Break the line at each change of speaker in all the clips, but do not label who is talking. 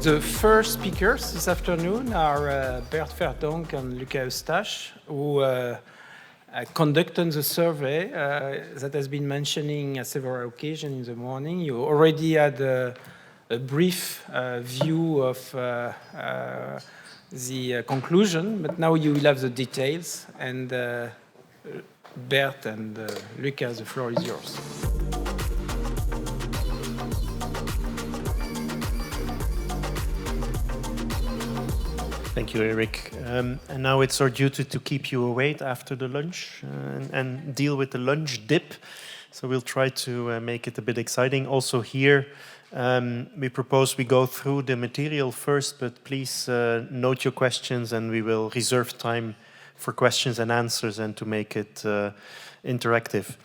The first speakers this afternoon are Bert Verdonck and Eustache, who conducted the survey that has been mentioning at several occasions in the morning. You already had a brief view of the conclusion, but now you will have the details. And Bert and Lucas, the floor is yours.
Thank you, Eric. And now it's our duty to keep you awake after the lunch and deal with the lunch dip. So we'll try to make it a bit exciting. Also here, we propose we go through the material first, but please note your questions and we will reserve time for questions and answers and to make it interactive.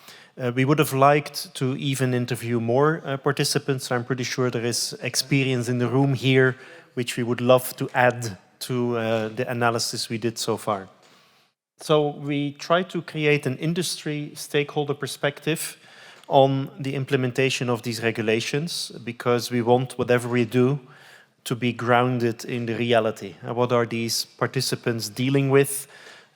We would have liked to even interview more participants. I'm pretty sure there is experience in the room here, which we would love to add to the analysis we did so far. So we try to create an industry stakeholder perspective on the implementation of these regulations, because we want whatever we do to be grounded in the reality. What are these participants dealing with?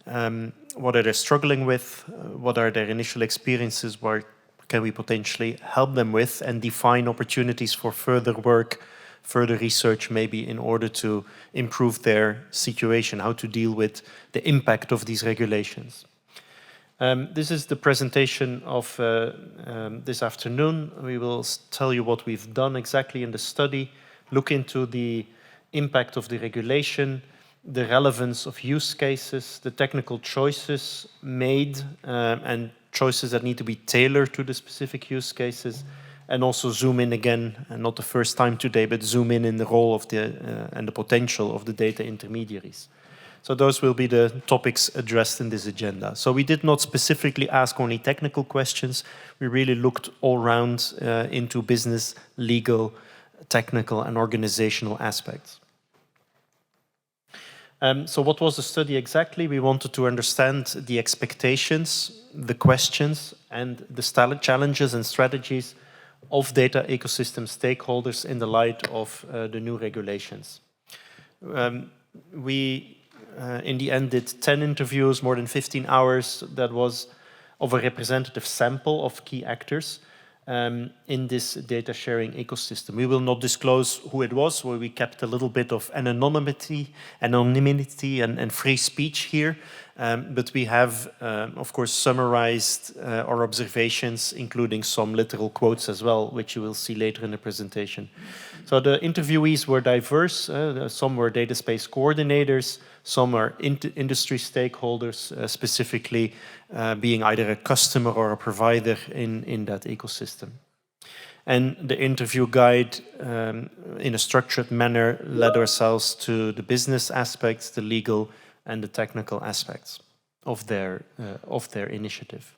What are they struggling with? What are their initial experiences? What can we potentially help them with and define opportunities for further work, further research, maybe in order to improve their situation, how to deal with the impact of these regulations. This is the presentation of this afternoon. We will tell you what we've done exactly in the study, look into the impact of the regulation, the relevance of use cases, the technical choices made, and choices that need to be tailored to the specific use cases, and also zoom in again, and not the first time today, but zoom in the role of the and the potential of the data intermediaries. So those will be the topics addressed in this agenda. So we did not specifically ask only technical questions. We really looked all round into business, legal, technical, and organizational aspects. So what was the study exactly? We wanted to understand the expectations, the questions, and the challenges and strategies of data ecosystem stakeholders in the light of the new regulations. We, in the end, did 10 interviews, more than 15 hours. That was of a representative sample of key actors in this data sharing ecosystem. We will not disclose who it was, where we kept a little bit of anonymity and free speech here. But we have, of course, summarized our observations, including some literal quotes as well, which you will see later in the presentation. So the interviewees were diverse. Some were data space coordinators, some are industry stakeholders, specifically being either a customer or a provider in that ecosystem. And the interview guide, in a structured manner, led ourselves to the business aspects, the legal and the technical aspects of their initiative.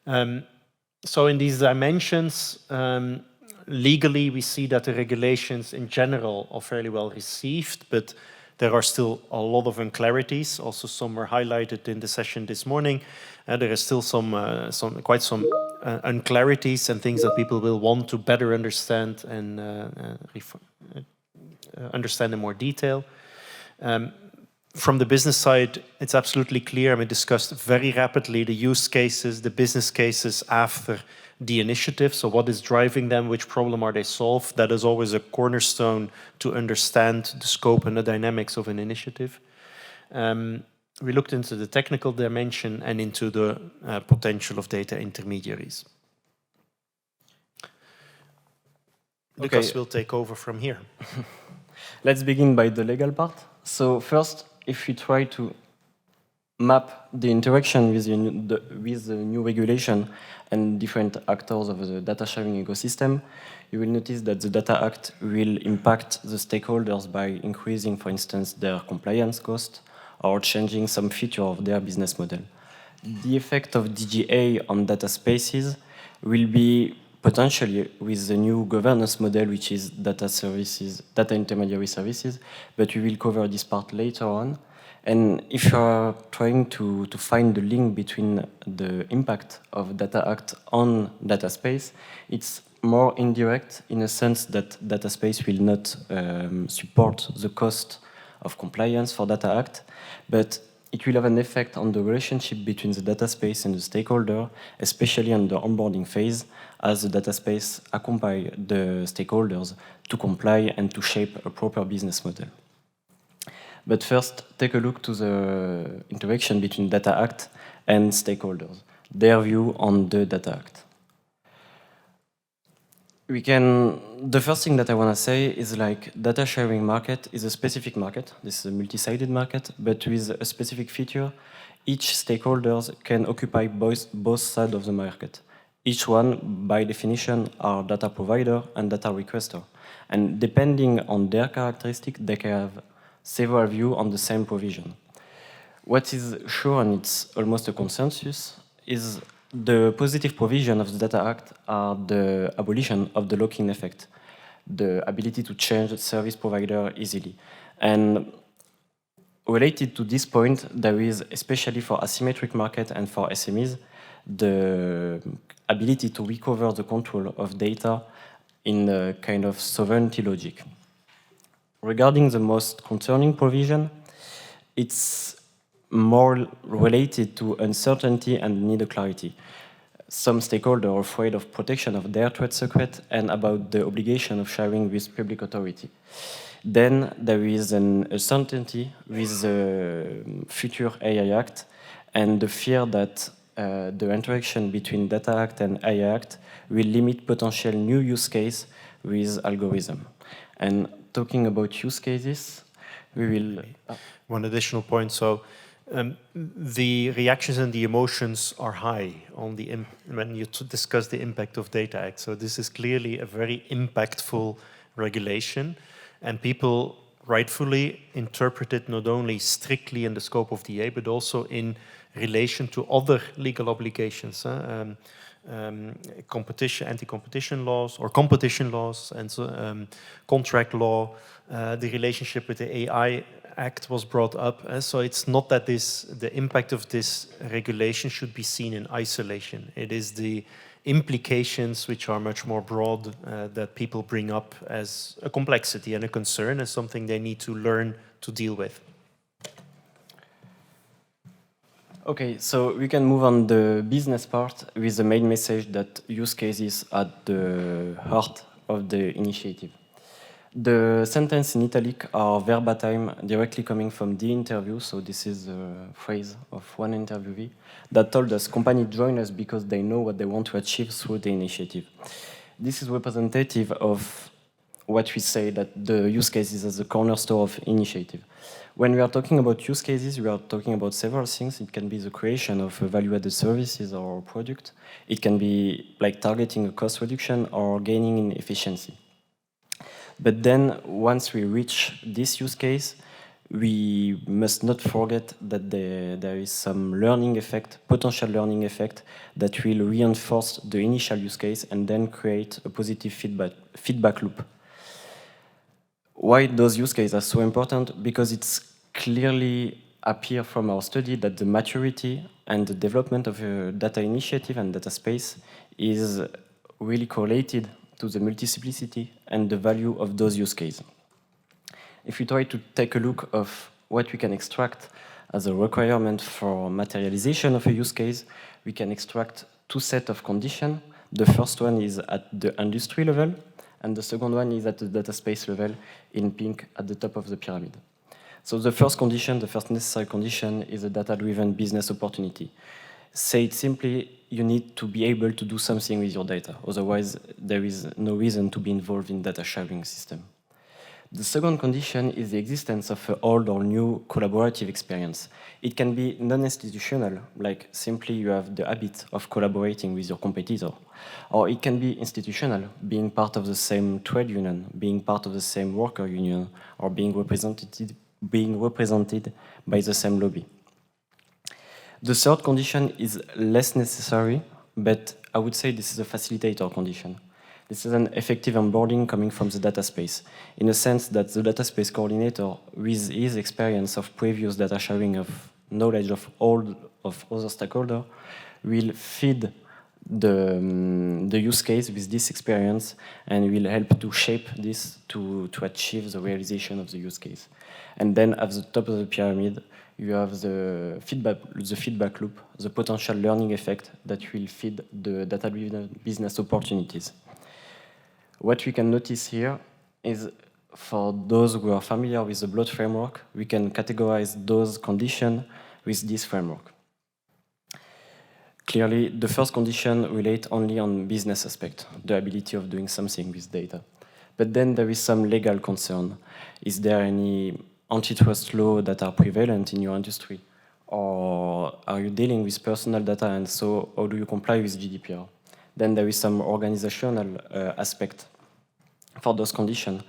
So in these dimensions, legally we see that the regulations in general are fairly well received, but there are still a lot of unclarities. Also, some were highlighted in the session this morning. There is still quite some unclarities and things that people will want to better understand and understand in more detail. From the business side, it's absolutely clear. We discussed very rapidly the use cases, the business cases after the initiative. So what is driving them? Which problem are they solved? That is always a cornerstone to understand the scope and the dynamics of an initiative. We looked into the technical dimension and into the potential of data intermediaries.
Okay.
Lucas will take over from here.
Let's begin by the legal part. So first, if we try to map the interaction with the new regulation and different actors of the data sharing ecosystem, you will notice that the Data Act will impact the stakeholders by increasing, for instance, their compliance cost or changing some feature of their business model. The effect of DGA on data spaces will be potentially with the new governance model, which is data intermediary services, but we will cover this part later on. And if you are trying to find the link between the impact of Data Act on data space, it's more indirect in a sense that data space will not support the cost of compliance for Data Act, but it will have an effect on the relationship between the data space and the stakeholder, especially on the onboarding phase, as the data space accompany the stakeholders to comply and to shape a proper business model. But first, take a look to the interaction between Data Act and stakeholders, their view on the Data Act. The first thing that I want to say is like data sharing market is a specific market. This is a multi-sided market, but with a specific feature. Each stakeholders can occupy both sides of the market. Each one, by definition, are data provider and data requester. And depending on their characteristic, they can have several views on the same provision. What is sure, and it's almost a consensus, is the positive provision of the Data Act are the abolition of the lock-in effect, the ability to change the service provider easily. And related to this point, there is, especially for asymmetric market and for SMEs, the ability to recover the control of data in a kind of sovereignty logic. Regarding the most concerning provision, it's more related to uncertainty and need of clarity. Some stakeholders are afraid of protection of their trade secret and about the obligation of sharing with public authority. Then there is an uncertainty with the future AI Act and the fear that the interaction between Data Act and AI Act will limit potential new use case with algorithm. And talking about use cases, we will...
One additional point. So the reactions and the emotions are high on when you discuss the impact of Data Act. So this is clearly a very impactful regulation, and people rightfully interpret it not only strictly in the scope of DA, but also in relation to other legal obligations, competition, anti-competition laws, or competition laws, and so, contract law. The relationship with the AI Act was brought up. So it's not that the impact of this regulation should be seen in isolation. It is the implications which are much more broad that people bring up as a complexity and a concern, as something they need to learn to deal with.
Okay, so we can move on the business part with the main message that use cases are at the heart of the initiative. The sentence in italic are verbatim, directly coming from the interview, so this is a phrase of one interviewee that told us companies join us because they know what they want to achieve through the initiative. This is representative of what we say that the use cases as the cornerstone of initiative. When we are talking about use cases, we are talking about several things. It can be the creation of value-added services or product. It can be like targeting a cost reduction or gaining in efficiency. But then, once we reach this use case, we must not forget that there is some learning effect, potential learning effect, that will reinforce the initial use case and then create a positive feedback loop. Why those use cases are so important? Because it's clearly appear from our study that the maturity and the development of a data initiative and data space is really correlated to the multiplicity and the value of those use cases. If we try to take a look of what we can extract as a requirement for materialization of a use case, we can extract two sets of conditions. The first one is at the industry level, and the second one is at the data space level in pink at the top of the pyramid. So the first condition, the first necessary condition, is a data-driven business opportunity. Say it simply, you need to be able to do something with your data. Otherwise, there is no reason to be involved in data sharing system. The second condition is the existence of an old or new collaborative experience. It can be non-institutional, like simply you have the habit of collaborating with your competitor. Or it can be institutional, being part of the same trade union, being part of the same worker union, or being represented by the same lobby. The third condition is less necessary, but I would say this is a facilitator condition. This is an effective onboarding coming from the data space, in a sense that the data space coordinator, with his experience of previous data sharing of knowledge of all of other stakeholders, will feed the use case with this experience, and will help to shape this to achieve the realization of the use case. And then at the top of the pyramid, you have the feedback loop, the potential learning effect that will feed the data-driven business opportunities. What we can notice here is, for those who are familiar with the BLOT framework, we can categorize those conditions with this framework. Clearly, the first condition relates only on business aspect, the ability of doing something with data. But then there is some legal concern. Is there any antitrust law that are prevalent in your industry? Or are you dealing with personal data, and so how do you comply with GDPR? Then there is some organizational aspect for those conditions.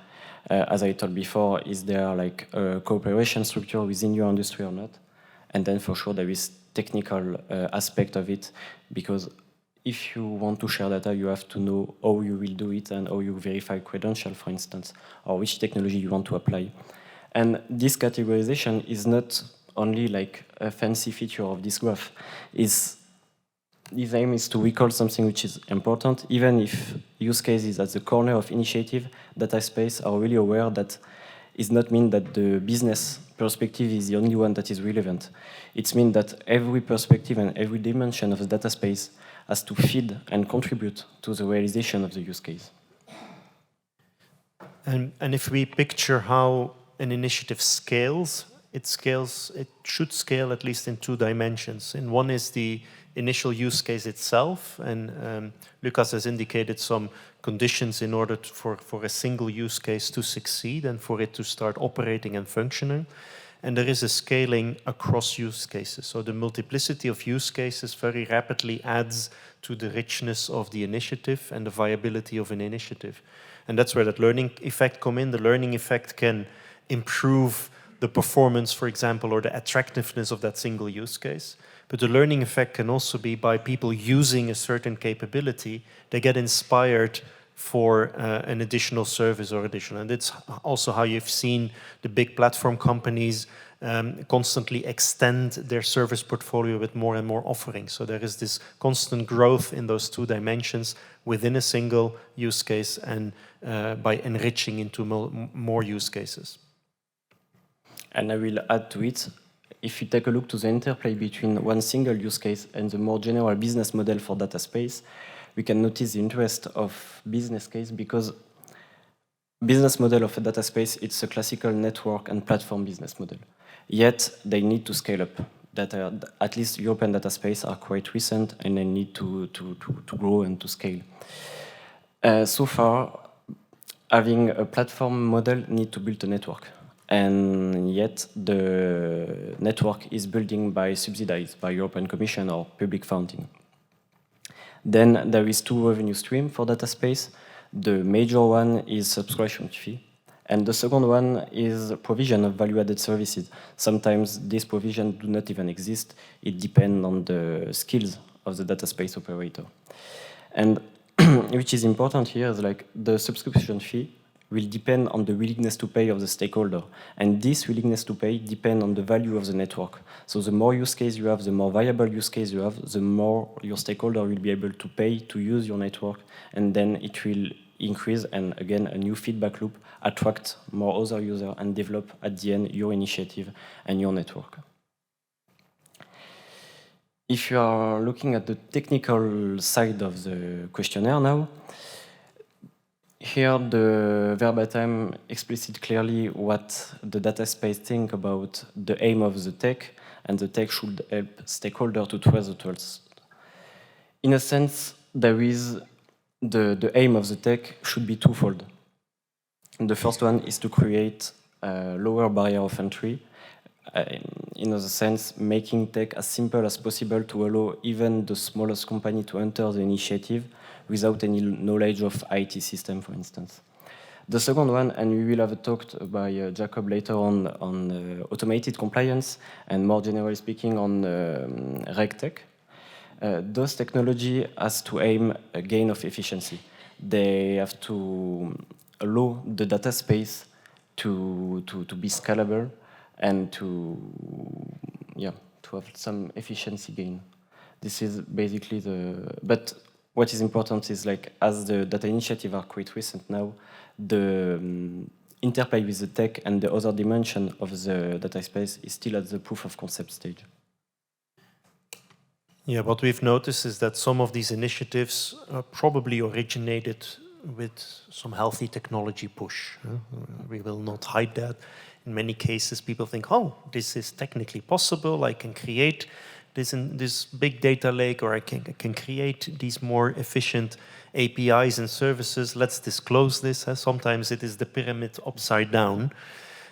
As I told before, is there like a cooperation structure within your industry or not? And then for sure there is technical aspect of it, because if you want to share data, you have to know how you will do it and how you verify credentials, for instance, or which technology you want to apply. And this categorization is not only like a fancy feature of this graph. His aim is to recall something which is important, even if use case is at the corner of initiative, data space are really aware that it does not mean that the business perspective is the only one that is relevant. It means that every perspective and every dimension of the data space has to feed and contribute to the realization of the use case.
And if we picture how an initiative scales, it should scale at least in two dimensions. And one is the initial use case itself, and Lucas has indicated some conditions in order for a single use case to succeed and for it to start operating and functioning. And there is a scaling across use cases. So the multiplicity of use cases very rapidly adds to the richness of the initiative and the viability of an initiative. And that's where that learning effect comes in. The learning effect can improve the performance, for example, or the attractiveness of that single use case. But the learning effect can also be by people using a certain capability, they get inspired for an additional service or additional. And it's also how you've seen the big platform companies constantly extend their service portfolio with more and more offerings. So there is this constant growth in those two dimensions within a single use case and by enriching into more use cases.
And I will add to it, if you take a look to the interplay between one single use case and the more general business model for data space, we can notice the interest of business case, because business model of a data space, it's a classical network and platform business model. Yet they need to scale up. Data, at least European data space are quite recent and they need to grow and to scale. So far, having a platform model need to build a network. And yet the network is building by subsidized by European Commission or public funding. Then there is two revenue streams for data space. The major one is subscription fee, and the second one is provision of value-added services. Sometimes this provision do not even exist. It depends on the skills of the data space operator. And which is important here is like the subscription fee will depend on the willingness to pay of the stakeholder. And this willingness to pay depends on the value of the network. So the more use case you have, the more viable use case you have, the more your stakeholder will be able to pay to use your network, and then it will increase, and again, a new feedback loop, attract more other users and develop at the end your initiative and your network. If you are looking at the technical side of the questionnaire now, here the verbatim explicit clearly what the data space think about the aim of the tech, and the tech should help stakeholder to trust the tools. In a sense, there is the aim of the tech should be twofold. And the first one is to create a lower barrier of entry, in other sense, making tech as simple as possible to allow even the smallest company to enter the initiative without any knowledge of IT system, for instance. The second one, and we will have a talk by Jakob later on automated compliance, and more generally speaking on RegTech. Those technology has to aim a gain of efficiency. They have to allow the data space to be scalable and to have some efficiency gain. This is basically but what is important is like, as the data initiative are quite recent now, the interplay with the tech and the other dimension of the data space is still at the proof of concept stage.
Yeah, what we've noticed is that some of these initiatives probably originated with some healthy technology push. We will not hide that. In many cases, people think, oh, this is technically possible. I can create this big data lake, or I can create these more efficient APIs and services. Let's disclose this. Sometimes it is the pyramid upside down.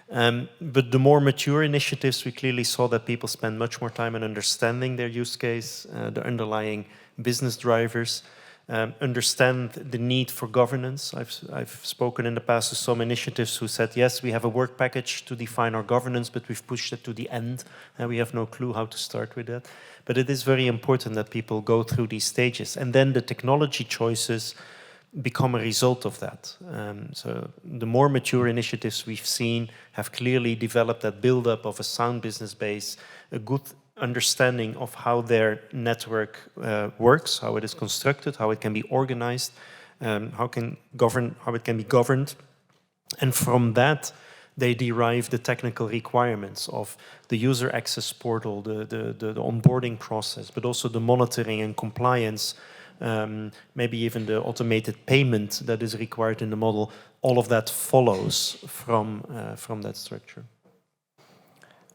But the more mature initiatives, we clearly saw that people spend much more time on understanding their use case, the underlying business drivers, understand the need for governance. I've spoken in the past to some initiatives who said, yes, we have a work package to define our governance, but we've pushed it to the end, and we have no clue how to start with that. But it is very important that people go through these stages, and then the technology choices become a result of that. So the more mature initiatives we've seen have clearly developed that build-up of a sound business base, a good understanding of how their network works, how it is constructed, how it can be organized, how it can be governed. And from that, they derive the technical requirements of the user access portal, the onboarding process, but also the monitoring and compliance, maybe even the automated payment that is required in the model. All of that follows from that structure.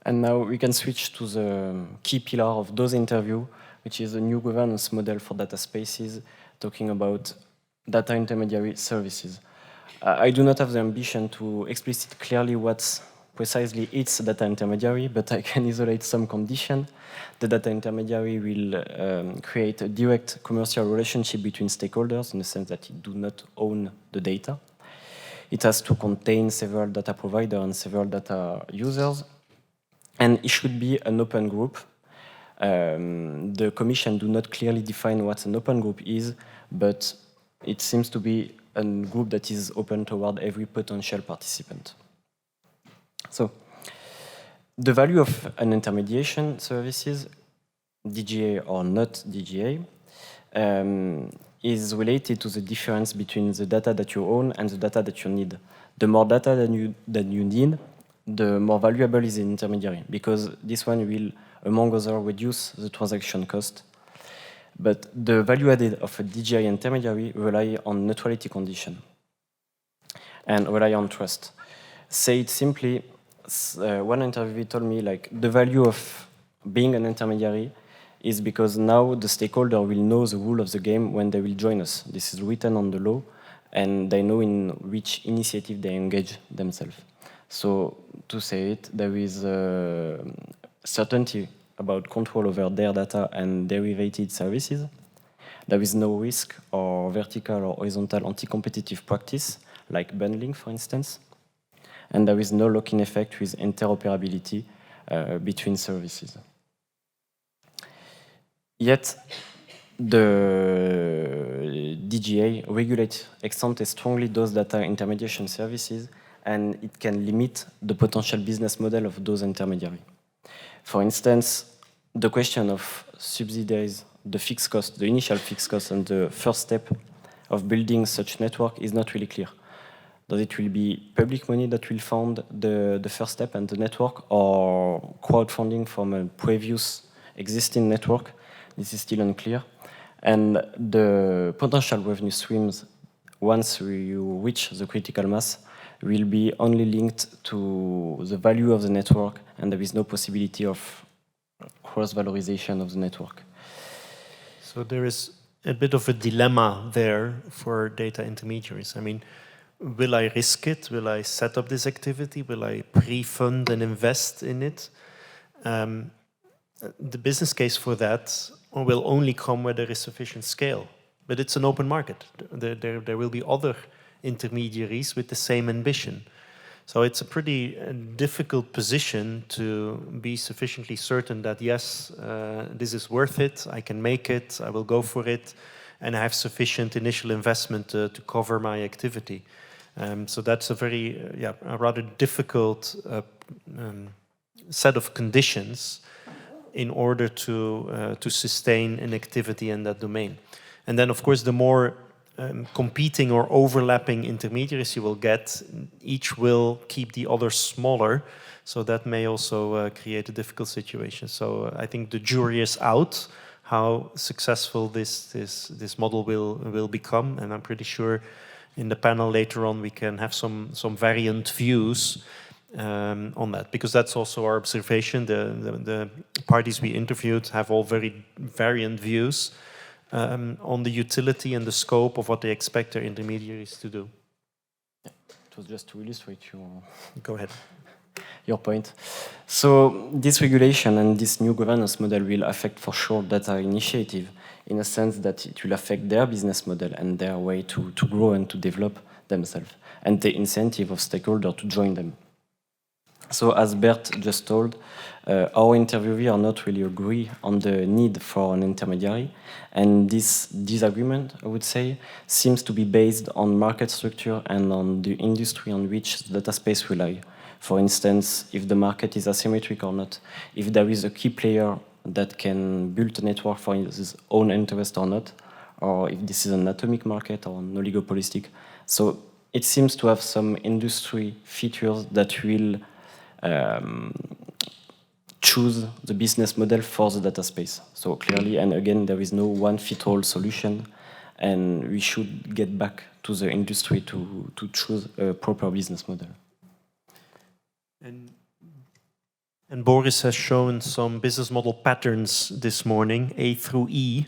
And now we can switch to the key pillar of those interviews, which is a new governance model for data spaces, talking about data intermediary services. I do not have the ambition to explicit clearly what precisely is a data intermediary, but I can isolate some condition. The data intermediary will create a direct commercial relationship between stakeholders in the sense that it do not own the data. It has to contain several data providers and several data users. And it should be an open group. The Commission do not clearly define what an open group is, but it seems to be a group that is open toward every potential participant. So, the value of an intermediation services, DGA or not DGA, is related to the difference between the data that you own and the data that you need. The more data than you need, the more valuable is the intermediary, because this one will, among others, reduce the transaction cost. But the value added of a DGI intermediary rely on neutrality condition and rely on trust. Say it simply, one interviewee told me, like, the value of being an intermediary is because now the stakeholder will know the rule of the game when they will join us. This is written on the law, and they know in which initiative they engage themselves. So, to say it, there is certainty about control over their data and derivative services. There is no risk or vertical or horizontal anti-competitive practice, like bundling, for instance. And there is no lock-in effect with interoperability between services. Yet, the DGA regulates ex-ante strongly those data intermediation services, and it can limit the potential business model of those intermediaries. For instance, the question of subsidize the fixed cost, the initial fixed cost, and the first step of building such network is not really clear. That it will be public money that will fund the first step and the network, or crowdfunding from a previous existing network. This is still unclear. And the potential revenue streams, once you reach the critical mass, will be only linked to the value of the network, and there is no possibility of cross-valorization of the network.
So there is a bit of a dilemma there for data intermediaries. I mean, will I risk it? Will I set up this activity? Will I pre-fund and invest in it? The business case for that will only come where there is sufficient scale. But it's an open market. There will be other intermediaries with the same ambition. So it's a pretty difficult position to be sufficiently certain that, yes, this is worth it, I can make it, I will go for it, and I have sufficient initial investment to cover my activity. So that's a very, a rather difficult set of conditions in order to sustain an activity in that domain. And then, of course, the more competing or overlapping intermediaries you will get, each will keep the others smaller. So that may also create a difficult situation. So I think the jury is out how successful this model will become, and I'm pretty sure in the panel later on we can have some variant views on that, because that's also our observation. The parties we interviewed have all very variant views on the utility and the scope of what they expect their intermediaries to do.
Yeah, it was just to illustrate your...
Go ahead.
Your point. So this regulation and this new governance model will affect for sure data initiative, in a sense that it will affect their business model and their way to grow and to develop themselves, and the incentive of stakeholders to join them. So as Bert just told, our interviewee are not really agree on the need for an intermediary, and this disagreement, I would say, seems to be based on market structure and on the industry on which the data space rely. For instance, if the market is asymmetric or not, if there is a key player that can build a network for his own interest or not, or if this is an atomic market or an oligopolistic. So it seems to have some industry features that will choose the business model for the data space. So clearly, and again, there is no one-fit-all solution, and we should get back to the industry to choose a proper business model.
And Boris has shown some business model patterns this morning, A through E.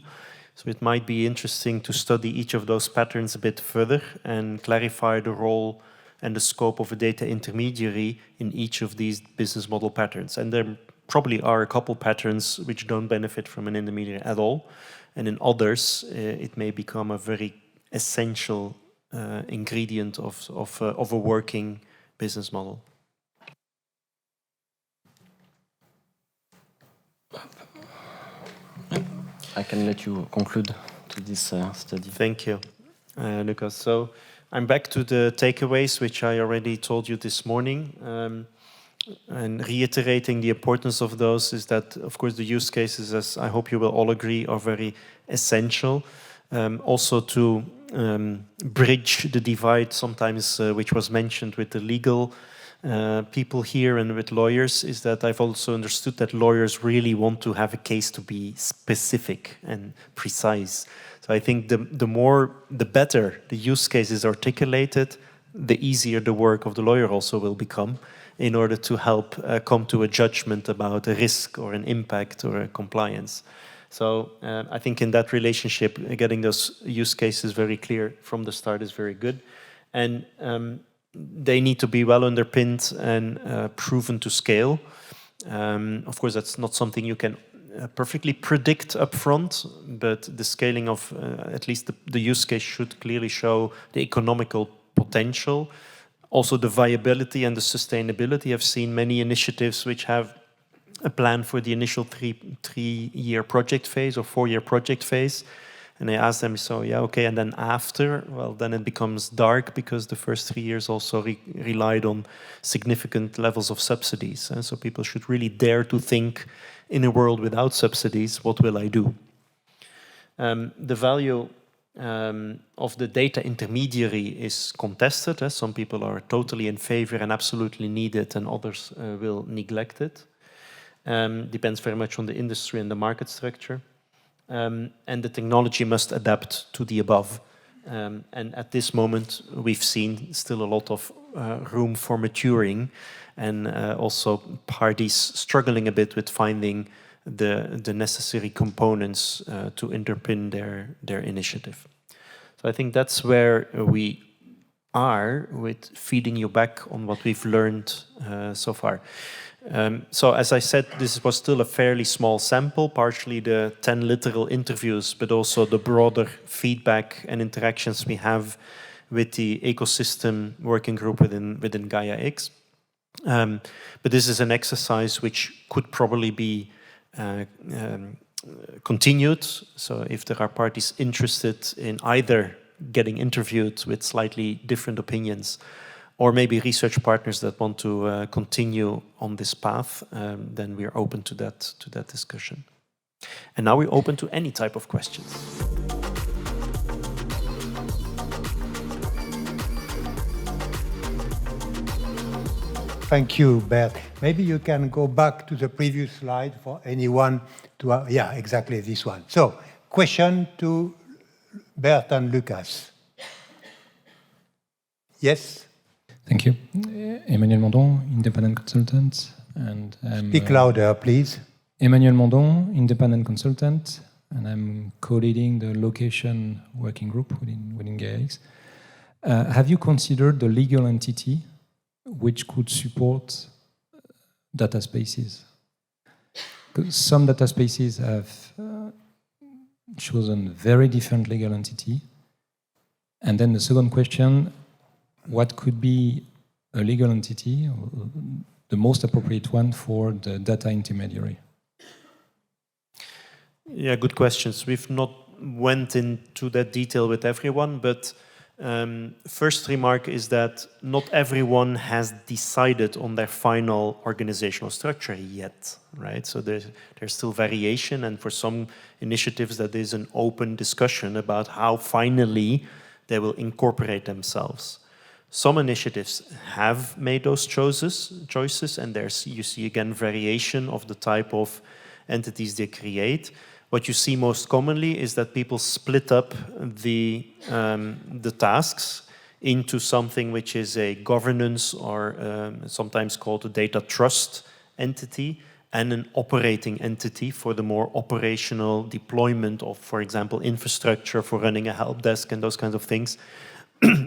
So it might be interesting to study each of those patterns a bit further and clarify the role and the scope of a data intermediary in each of these business model patterns. And there probably are a couple patterns which don't benefit from an intermediary at all. And in others, it may become a very essential ingredient of a working business model.
I can let you conclude to this study.
Thank you, Lucas. So I'm back to the takeaways, which I already told you this morning. And reiterating the importance of those is that, of course, the use cases, as I hope you will all agree, are very essential. Also to bridge the divide sometimes, which was mentioned with the legal people here and with lawyers, is that I've also understood that lawyers really want to have a case to be specific and precise. So I think the better the use case is articulated, the easier the work of the lawyer also will become in order to help come to a judgment about a risk or an impact or a compliance. So I think in that relationship, getting those use cases very clear from the start is very good. And they need to be well underpinned and proven to scale. Of course, that's not something you can perfectly predict up front, but the scaling of at least the use case should clearly show the economical potential, also the viability and the sustainability. I've seen many initiatives which have a plan for the initial three-year project phase or 4-year project phase. And I asked them, so yeah, okay, and then after, well, then it becomes dark because the first 3 years also relied on significant levels of subsidies. So people should really dare to think, in a world without subsidies, what will I do? The value of the data intermediary is contested. Some people are totally in favor and absolutely need it, and others will neglect it. Depends very much on the industry and the market structure. And the technology must adapt to the above. And at this moment, we've seen still a lot of room for maturing, and also parties struggling a bit with finding the necessary components to underpin their initiative. So I think that's where we are with feeding you back on what we've learned so far. So as I said, this was still a fairly small sample, partially the 10 literal interviews, but also the broader feedback and interactions we have with the ecosystem working group within Gaia-X. But this is an exercise which could probably be continued. So if there are parties interested in either getting interviewed with slightly different opinions or maybe research partners that want to continue on this path, then we're open to that discussion. And now we're open to any type of questions.
Thank you, Bert. Maybe you can go back to the previous slide for anyone to, yeah, exactly this one. So, question to Bert and Lucas. Yes?
Thank you. Emmanuel Mondon, independent consultant. And
Speak louder, please.
Emmanuel Mondon, independent consultant, and I'm co-leading the location working group within Gaia-X. Have you considered the legal entity which could support data spaces? Because some data spaces have chosen very different legal entity. And then the second question, what could be a legal entity, or the most appropriate one for the data intermediary?
Yeah, good questions. We've not went into that detail with everyone, but first remark is that not everyone has decided on their final organizational structure yet, right? So there's still variation, and for some initiatives that is an open discussion about how finally they will incorporate themselves. Some initiatives have made those choices, and there's, you see again, variation of the type of entities they create. What you see most commonly is that people split up the tasks into something which is a governance or sometimes called a data trust entity and an operating entity for the more operational deployment of, for example, infrastructure for running a help desk and those kinds of things.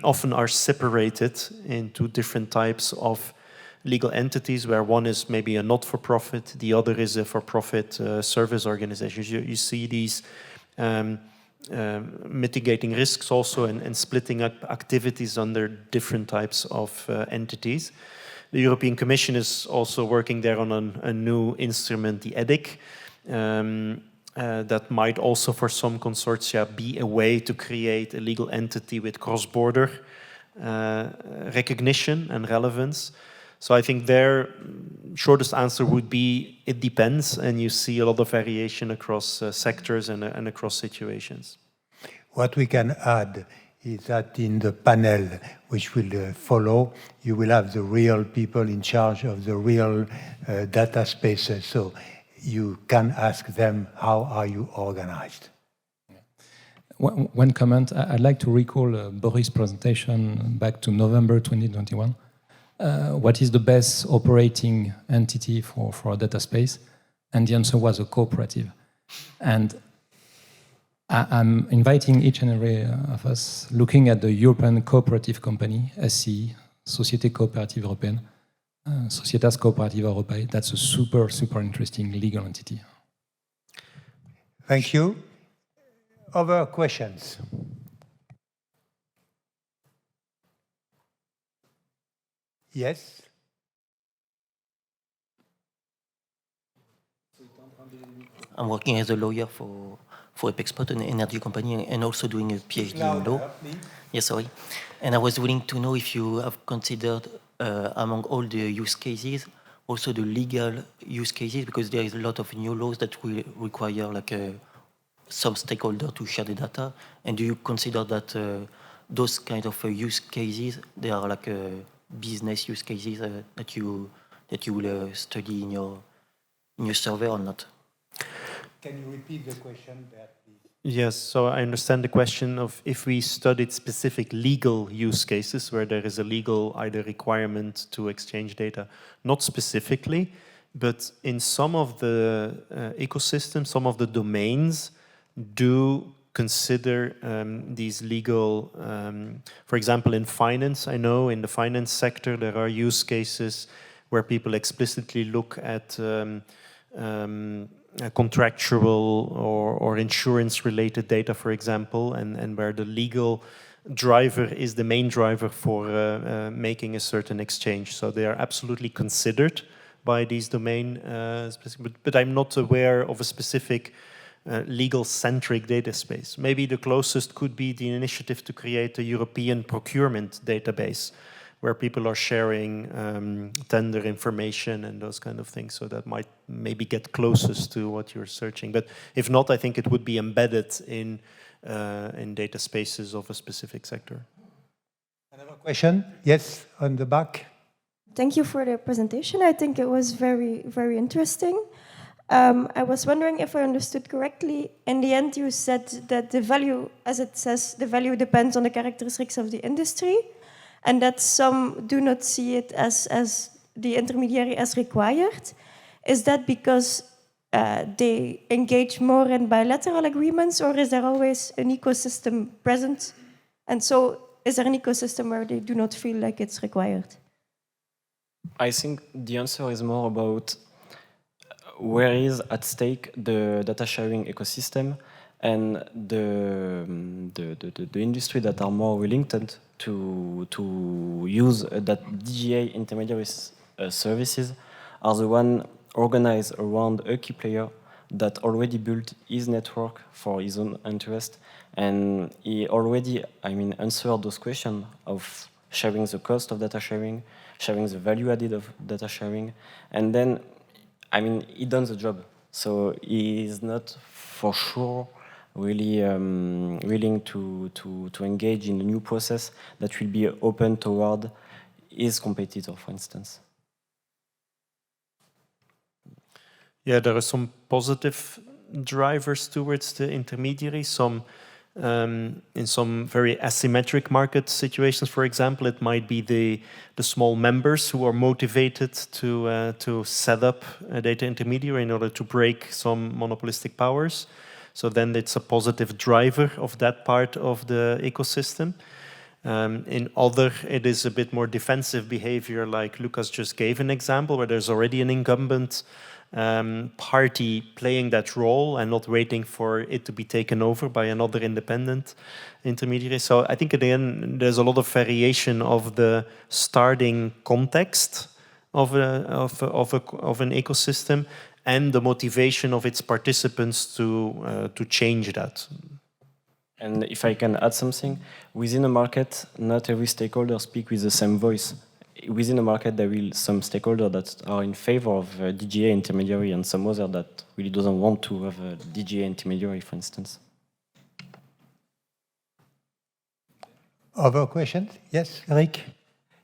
Often are separated into different types of legal entities, where one is maybe a not-for-profit, the other is a for-profit service organization. You see these mitigating risks also and splitting up activities under different types of entities. The European Commission is also working there on a new instrument, the EDIC, that might also for some consortia be a way to create a legal entity with cross-border recognition and relevance. So I think their shortest answer would be, it depends, and you see a lot of variation across sectors and across situations.
What we can add is that in the panel which will follow, you will have the real people in charge of the real data spaces. So you can ask them, how are you organized?
One comment, I'd like to recall Boris' presentation back to November 2021. What is the best operating entity for a data space? And the answer was a cooperative. And I'm inviting each and every of us looking at the European cooperative company, SCE, Société Coopérative Européenne, Societas Cooperativa Europaea. That's a super, super interesting legal entity.
Thank you. Other questions? Yes?
I'm working as a lawyer for Epexport, an energy company, and also doing a PhD in law. Yes, sorry. And I was willing to know if you have considered, among all the use cases, also the legal use cases, because there is a lot of new laws that will require like some stakeholder to share the data. And do you consider that those kind of use cases, they are like business use cases that you will study in your survey or not?
Can you repeat the question, Bert, please?
Yes, so I understand the question of if we studied specific legal use cases where there is a legal either requirement to exchange data. Not specifically, but in some of the ecosystems, some of the domains do consider these legal, for example, in finance, I know in the finance sector there are use cases where people explicitly look at contractual or insurance-related data, for example, and where the legal driver is the main driver for making a certain exchange. So they are absolutely considered by these domain, but I'm not aware of a specific legal-centric data space. Maybe the closest could be the initiative to create a European procurement database, where people are sharing tender information and those kind of things. So that might maybe get closest to what you're searching. But if not, I think it would be embedded in data spaces of a specific sector.
Another question? Yes, on the back.
Thank you for the presentation. I think it was very, very interesting. I was wondering if I understood correctly. In the end, you said that the value, as it says, the value depends on the characteristics of the industry, and that some do not see it as the intermediary as required. Is that because they engage more in bilateral agreements, or is there always an ecosystem present? And so, is there an ecosystem where they do not feel like it's required?
I think the answer is more about where is at stake the data sharing ecosystem and the industry that are more reluctant to use that DGA intermediary services are the one organized around a key player that already built his network for his own interest, and he already, answered those questions of sharing the cost of data sharing, sharing the value added of data sharing, and then, he done the job. So he is not for sure really willing to engage in a new process that will be open toward his competitor, for instance.
Yeah, there are some positive drivers towards the intermediary. In some very asymmetric market situations, for example, it might be the small members who are motivated to set up a data intermediary in order to break some monopolistic powers. So then it's a positive driver of that part of the ecosystem. In other, it is a bit more defensive behavior, like Lucas just gave an example, where there's already an incumbent party playing that role and not waiting for it to be taken over by another independent intermediary. So I think at the end there's a lot of variation of the starting context of an ecosystem and the motivation of its participants to change that.
And if I can add something, within a market, not every stakeholder speaks with the same voice. Within a market, there will some stakeholders that are in favor of a DGA intermediary and some other that really doesn't want to have a DGA intermediary, for instance.
Other questions? Yes, Eric?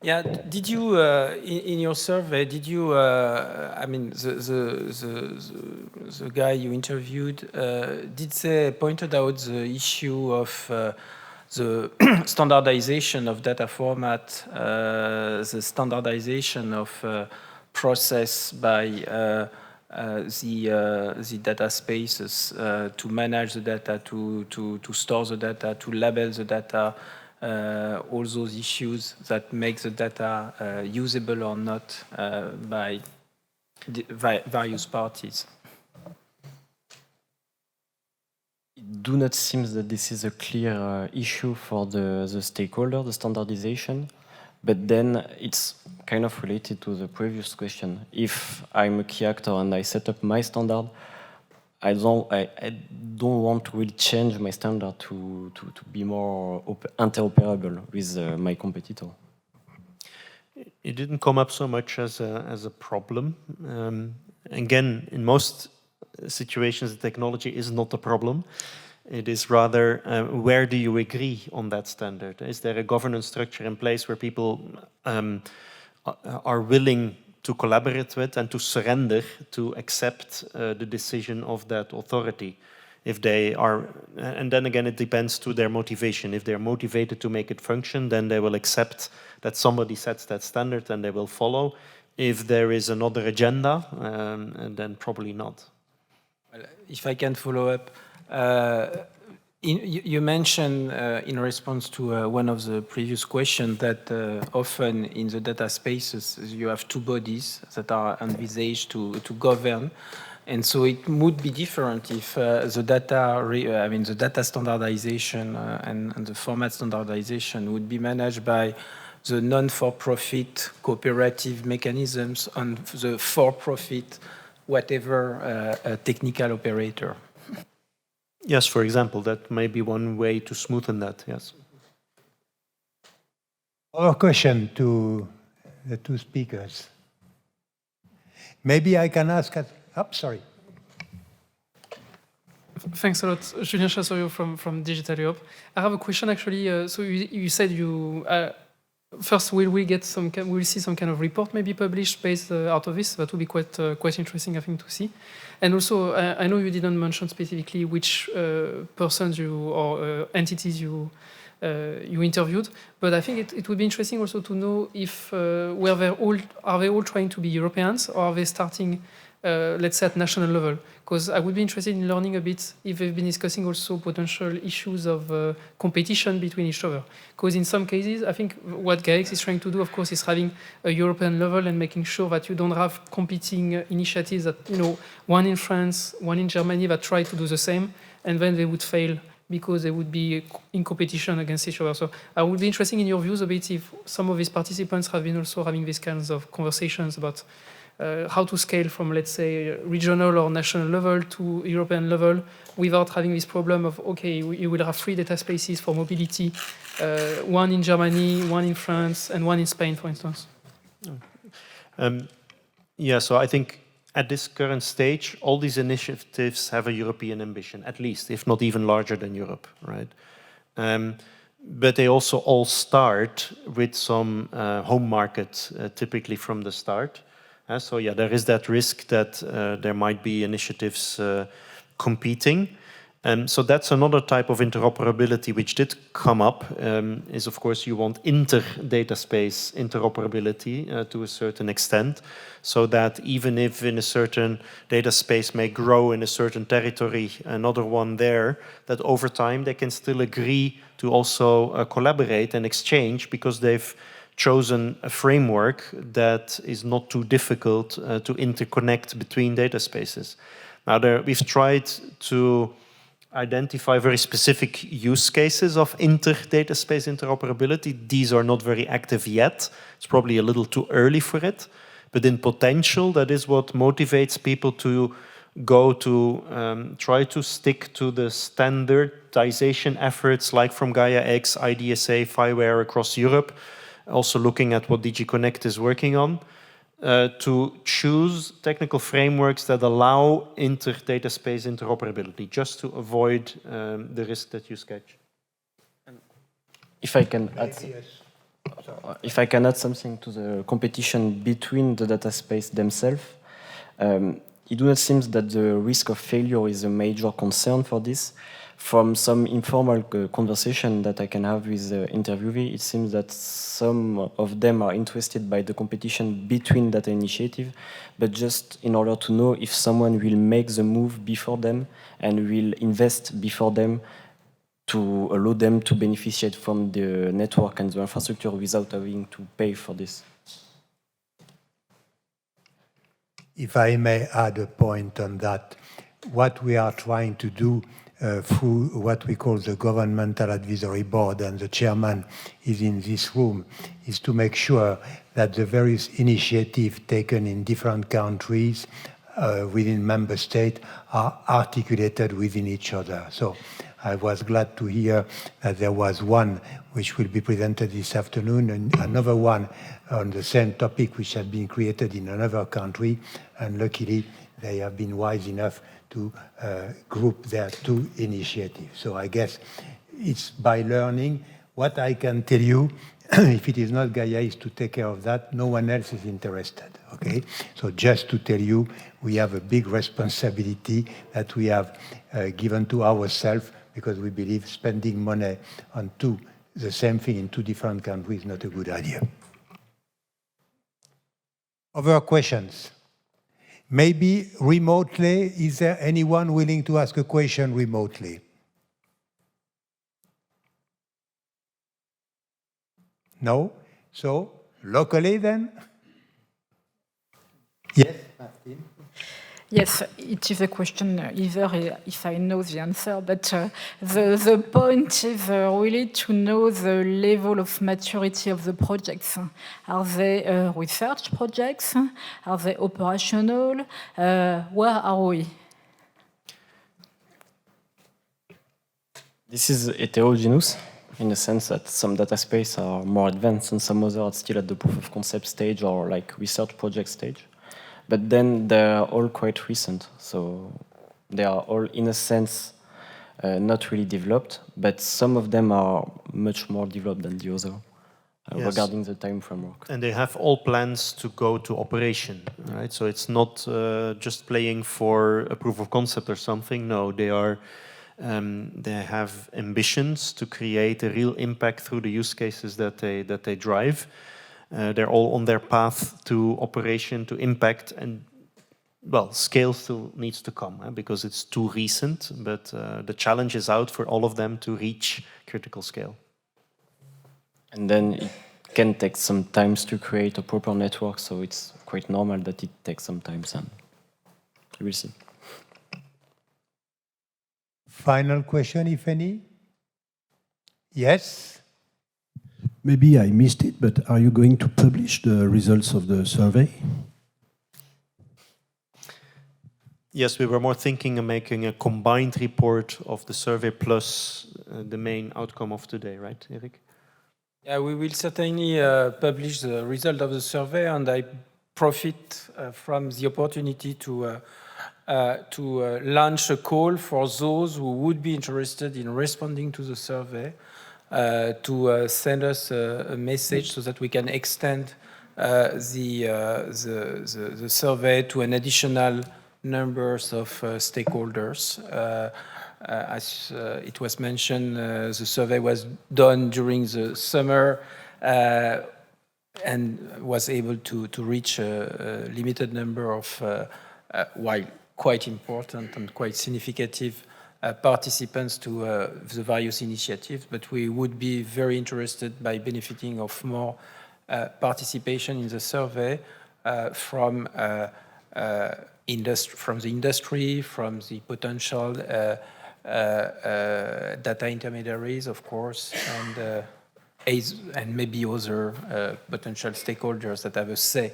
Yeah, did you, in your survey, did you, the guy you interviewed, did they pointed out the issue of the standardization of data format, the standardization of process by the data spaces to manage the data, to store the data, to label the data, all those issues that make the data usable or not by various parties.
It do not seem that this is a clear issue for the stakeholder, the standardization, but then it's kind of related to the previous question. If I'm a key actor and I set up my standard, I don't want to really change my standard to be more interoperable with my competitor.
It didn't come up so much as a problem. Again, in most situations, the technology is not a problem. It is rather, where do you agree on that standard? Is there a governance structure in place where people are willing to collaborate with and to surrender to accept the decision of that authority? If they are, and then again, it depends to their motivation. If they're motivated to make it function, then they will accept that somebody sets that standard and they will follow. If there is another agenda, then probably not.
If I can follow up, you mentioned in response to one of the previous questions that often in the data spaces you have two bodies that are envisaged to govern, and so it would be different if the data standardization and the format standardization would be managed by the non-for-profit cooperative mechanisms and the for-profit whatever technical operator.
Yes, for example, that may be one way to smoothen that, yes.
Our question to the two speakers. Maybe I can ask. Sorry.
Thanks a lot, Julien Chassorio from Digital Europe. I have a question actually. So you said you first will we get some? We'll see some kind of report maybe published based out of this. That would be quite interesting, I think, to see. And also, I know you didn't mention specifically which persons or entities you interviewed, but I think it would be interesting also to know if are they all trying to be Europeans, or are they starting, let's say, at national level? Because I would be interested in learning a bit if they've been discussing also potential issues of competition between each other. Because in some cases, I think what Gaia-X is trying to do, of course, is having a European level and making sure that you don't have competing initiatives that, one in France, one in Germany that try to do the same, and then they would fail because they would be in competition against each other. So I would be interested in your views a bit if some of these participants have been also having these kinds of conversations about how to scale from, let's say, regional or national level to European level without having this problem of, okay, you will have 3 data spaces for mobility, one in Germany, one in France, and one in Spain, for instance.
Yeah, so I think at this current stage, all these initiatives have a European ambition, at least, if not even larger than Europe, right? But they also all start with some home market, typically from the start. So yeah, there is that risk that there might be initiatives competing. So that's another type of interoperability which did come up, is of course you want inter-data space interoperability to a certain extent, so that even if in a certain data space may grow in a certain territory, another one there, that over time they can still agree to also collaborate and exchange because they've chosen a framework that is not too difficult to interconnect between data spaces. Now, we've tried to identify very specific use cases of inter-data space interoperability. These are not very active yet. It's probably a little too early for it. But in potential, that is what motivates people to go to try to stick to the standardization efforts like from Gaia-X, IDSA, FIWARE across Europe, also looking at what DG Connect is working on, to choose technical frameworks that allow inter-data space interoperability, just to avoid the risk that you sketch.
If I can add something to the competition between the data space themselves, it does not seem that the risk of failure is a major concern for this. From some informal conversation that I can have with the interviewee, it seems that some of them are interested by the competition between data initiatives, but just in order to know if someone will make the move before them and will invest before them to allow them to beneficiate from the network and the infrastructure without having to pay for this.
If I may add a point on that, what we are trying to do through what we call the Governmental Advisory Board, and the chairman is in this room, is to make sure that the various initiatives taken in different countries within member states are articulated within each other. So I was glad to hear that there was one which will be presented this afternoon, and another one on the same topic which has been created in another country, and luckily they have been wise enough to group their 2 initiatives. So I guess it's by learning. What I can tell you, if it is not Gaia-X to take care of that, no one else is interested, okay? So just to tell you, we have a big responsibility that we have given to ourselves, because we believe spending money on the same thing in 2 different countries is not a good idea. Other questions? Maybe remotely, is there anyone willing to ask a question remotely? No? So, locally then? Yes, Martin?
Yes, it is a question either if I know the answer, but the point is really to know the level of maturity of the projects. Are they research projects? Are they operational? Where are we?
This is heterogeneous. in the sense that some data space are more advanced and some others are still at the proof of concept stage or like research project stage. But then they're all quite recent, so they are all, in a sense, not really developed, but some of them are much more developed than the other regarding the time framework.
And they have all plans to go to operation, right? So it's not just playing for a proof of concept or something. No, they are. They have ambitions to create a real impact through the use cases that they drive. They're all on their path to operation, to impact, and well, scale still needs to come because it's too recent. But the challenge is out for all of them to reach critical scale.
And then it can take some time to create a proper network, so it's quite normal that it takes some time. And we will see.
Final question, if any? Yes?
Maybe I missed it, but are you going to publish the results of the survey?
Yes, we were more thinking of making a combined report of the survey plus the main outcome of today, right, Eric?
Yeah, we will certainly publish the result of the survey, and I profit from the opportunity to launch a call for those who would be interested in responding to the survey to send us a message so that we can extend the survey to an additional numbers of stakeholders. As it was mentioned, the survey was done during the summer and was able to reach a limited number of, while quite important and quite significant participants to the various initiatives, but we would be very interested by benefiting of more participation in the survey from the industry, from the potential data intermediaries, of course, and maybe other potential stakeholders that have a say,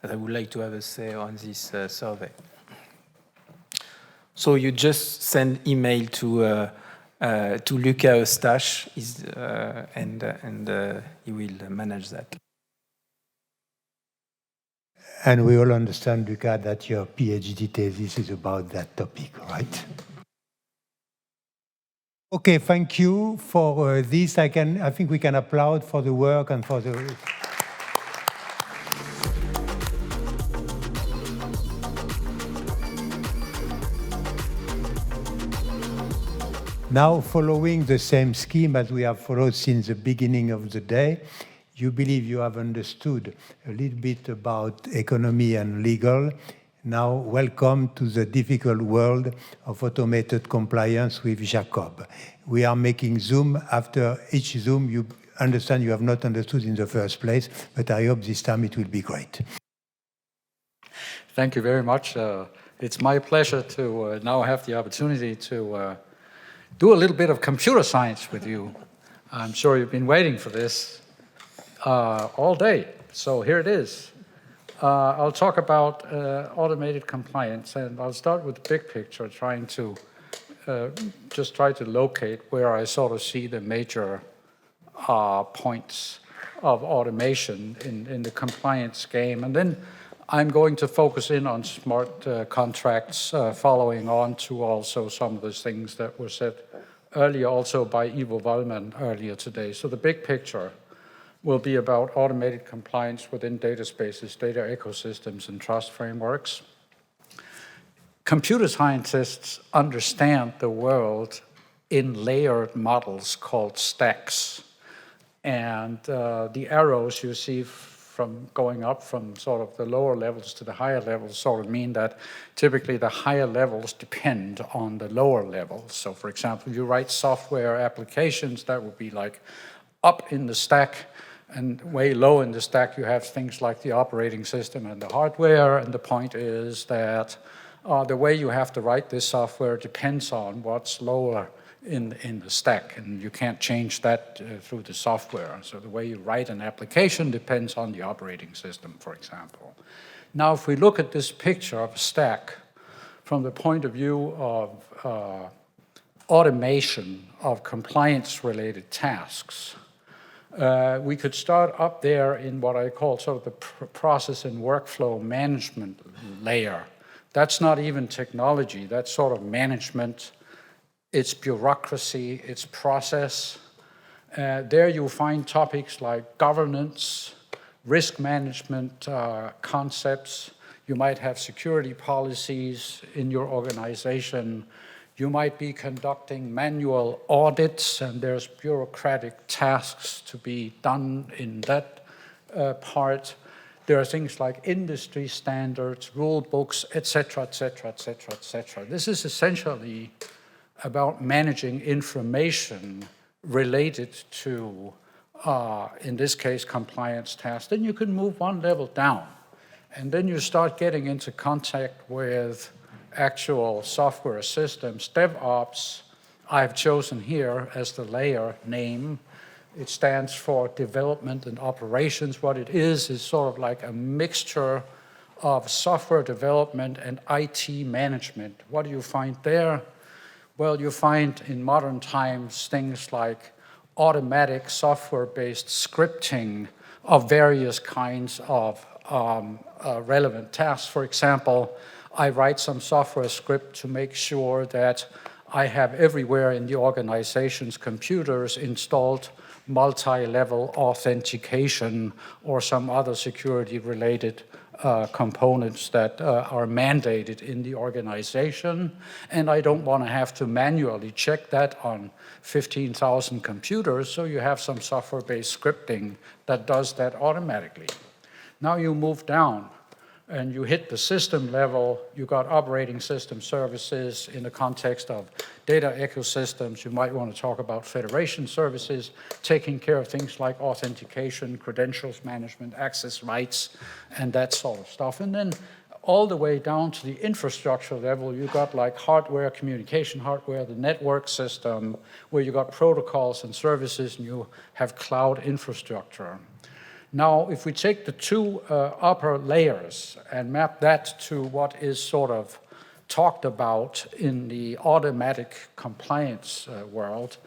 that I would like to have a say on this survey. So you just send email to Eustache, and he will manage that.
And we all understand, Luca, that your PhD thesis is about that topic, right? Okay, thank you for this. I think we can applaud for the work and for the. Now, following the same scheme as we have followed since the beginning of the day, you believe you have understood a little bit about economy and legal. Now, welcome to the difficult world of automated compliance with Jakob. We are making Zoom. After each Zoom, you understand you have not understood in the first place, but I hope this time it will be great.
Thank you very much. It's my pleasure to now have the opportunity to do a little bit of computer science with you. I'm sure you've been waiting for this all day, so here it is. I'll talk about automated compliance, and I'll start with the big picture, trying to just try to locate where I sort of see the major points of automation in the compliance game. And then I'm going to focus in on smart contracts, following on to also some of those things that were said earlier also by Ivo Wallmann earlier today. So the big picture will be about automated compliance within data spaces, data ecosystems, and trust frameworks. Computer scientists understand the world in layered models called stacks. And the arrows you see from going up from sort of the lower levels to the higher levels sort of mean that typically the higher levels depend on the lower levels. So for example, you write software applications, that would be like up in the stack, and way low in the stack you have things like the operating system and the hardware, and the point is that the way you have to write this software depends on what's lower in the stack, and you can't change that through the software. So the way you write an application depends on the operating system, for example. Now, if we look at this picture of a stack from the point of view of automation of compliance-related tasks. We could start up there in what I call sort of the process and workflow management layer. That's not even technology, that's sort of management. It's bureaucracy, it's process. There you find topics like governance, risk management concepts. You might have security policies in your organization. You might be conducting manual audits, and there's bureaucratic tasks to be done in that part. There are things like industry standards, rule books, etc., etc., etc., etc. This is essentially about managing information related to, in this case, compliance tasks. Then you can move one level down, and then you start getting into contact with actual software systems. DevOps, I've chosen here as the layer name. It stands for development and operations. What it is sort of like a mixture of software development and IT management. What do you find there? Well, you find in modern times things like automatic software-based scripting of various kinds of relevant tasks. For example, I write some software script to make sure that I have everywhere in the organization's computers installed multi-level authentication or some other security-related components that are mandated in the organization. And I don't want to have to manually check that on 15,000 computers, so you have some software-based scripting that does that automatically. Now you move down and you hit the system level. You got operating system services in the context of data ecosystems. You might want to talk about federation services, taking care of things like authentication, credentials management, access rights, and that sort of stuff. And then all the way down to the infrastructure level, you got like hardware, communication hardware, the network system, where you got protocols and services, and you have cloud infrastructure. Now, if we take the two upper layers and map that to what is sort of talked about in the automatic compliance world,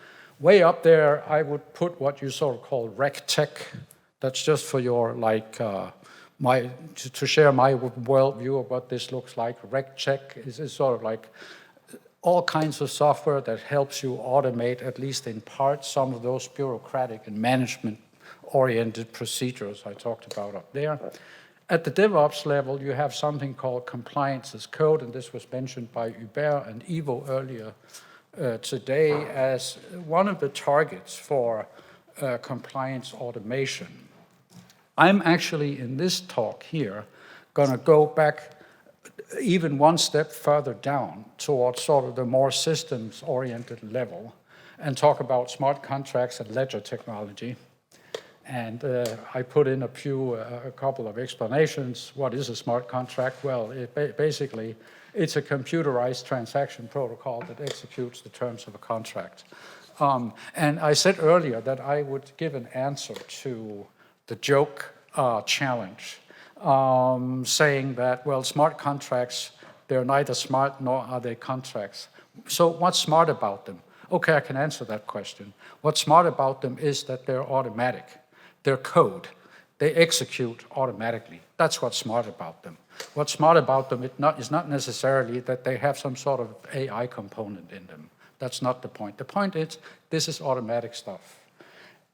way up there, I would put what you sort of call RegTech. That's just for your, like, to share my worldview of what this looks like. RegTech is sort of like all kinds of software that helps you automate, at least in part, some of those bureaucratic and management-oriented procedures I talked about up there. At the DevOps level, you have something called compliance as code, and this was mentioned by Hubert and Ivo earlier today as one of the targets for compliance automation. I'm actually, in this talk here, going to go back even one step further down towards sort of the more systems-oriented level and talk about smart contracts and ledger technology. And I put in a couple of explanations. What is a smart contract? Well, basically, it's a computerized transaction protocol that executes the terms of a contract. And I said earlier that I would give an answer to the joke challenge, saying that, well, smart contracts, they're neither smart nor are they contracts. So what's smart about them? Okay, I can answer that question. What's smart about them is that they're automatic. They're code. They execute automatically. That's what's smart about them. What's smart about them is not necessarily that they have some sort of AI component in them. That's not the point. The point is, this is automatic stuff.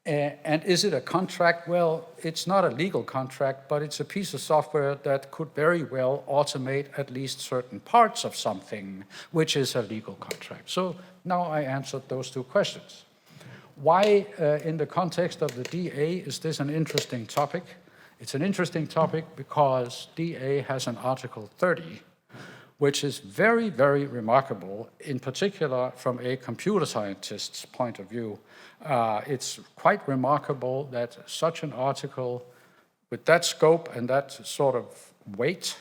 And is it a contract? Well, it's not a legal contract, but it's a piece of software that could very well automate at least certain parts of something, which is a legal contract. So now I answered those two questions. Why, in the context of the DA, is this an interesting topic? It's an interesting topic because DA has an Article 30, which is very, very remarkable, in particular from a computer scientist's point of view. It's quite remarkable that such an article with that scope and that sort of weight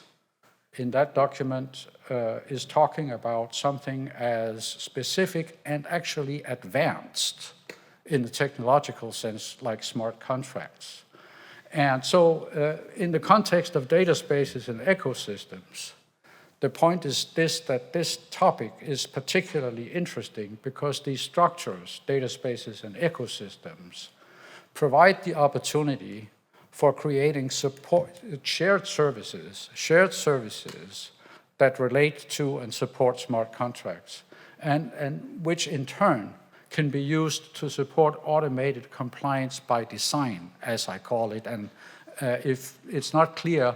in that document is talking about something as specific and actually advanced in the technological sense, like smart contracts. And so in the context of data spaces and ecosystems, The point is this, that this topic is particularly interesting because these structures, data spaces and ecosystems, provide the opportunity for creating shared services that relate to and support smart contracts, and which in turn can be used to support automated compliance by design, as I call it. And if it's not clear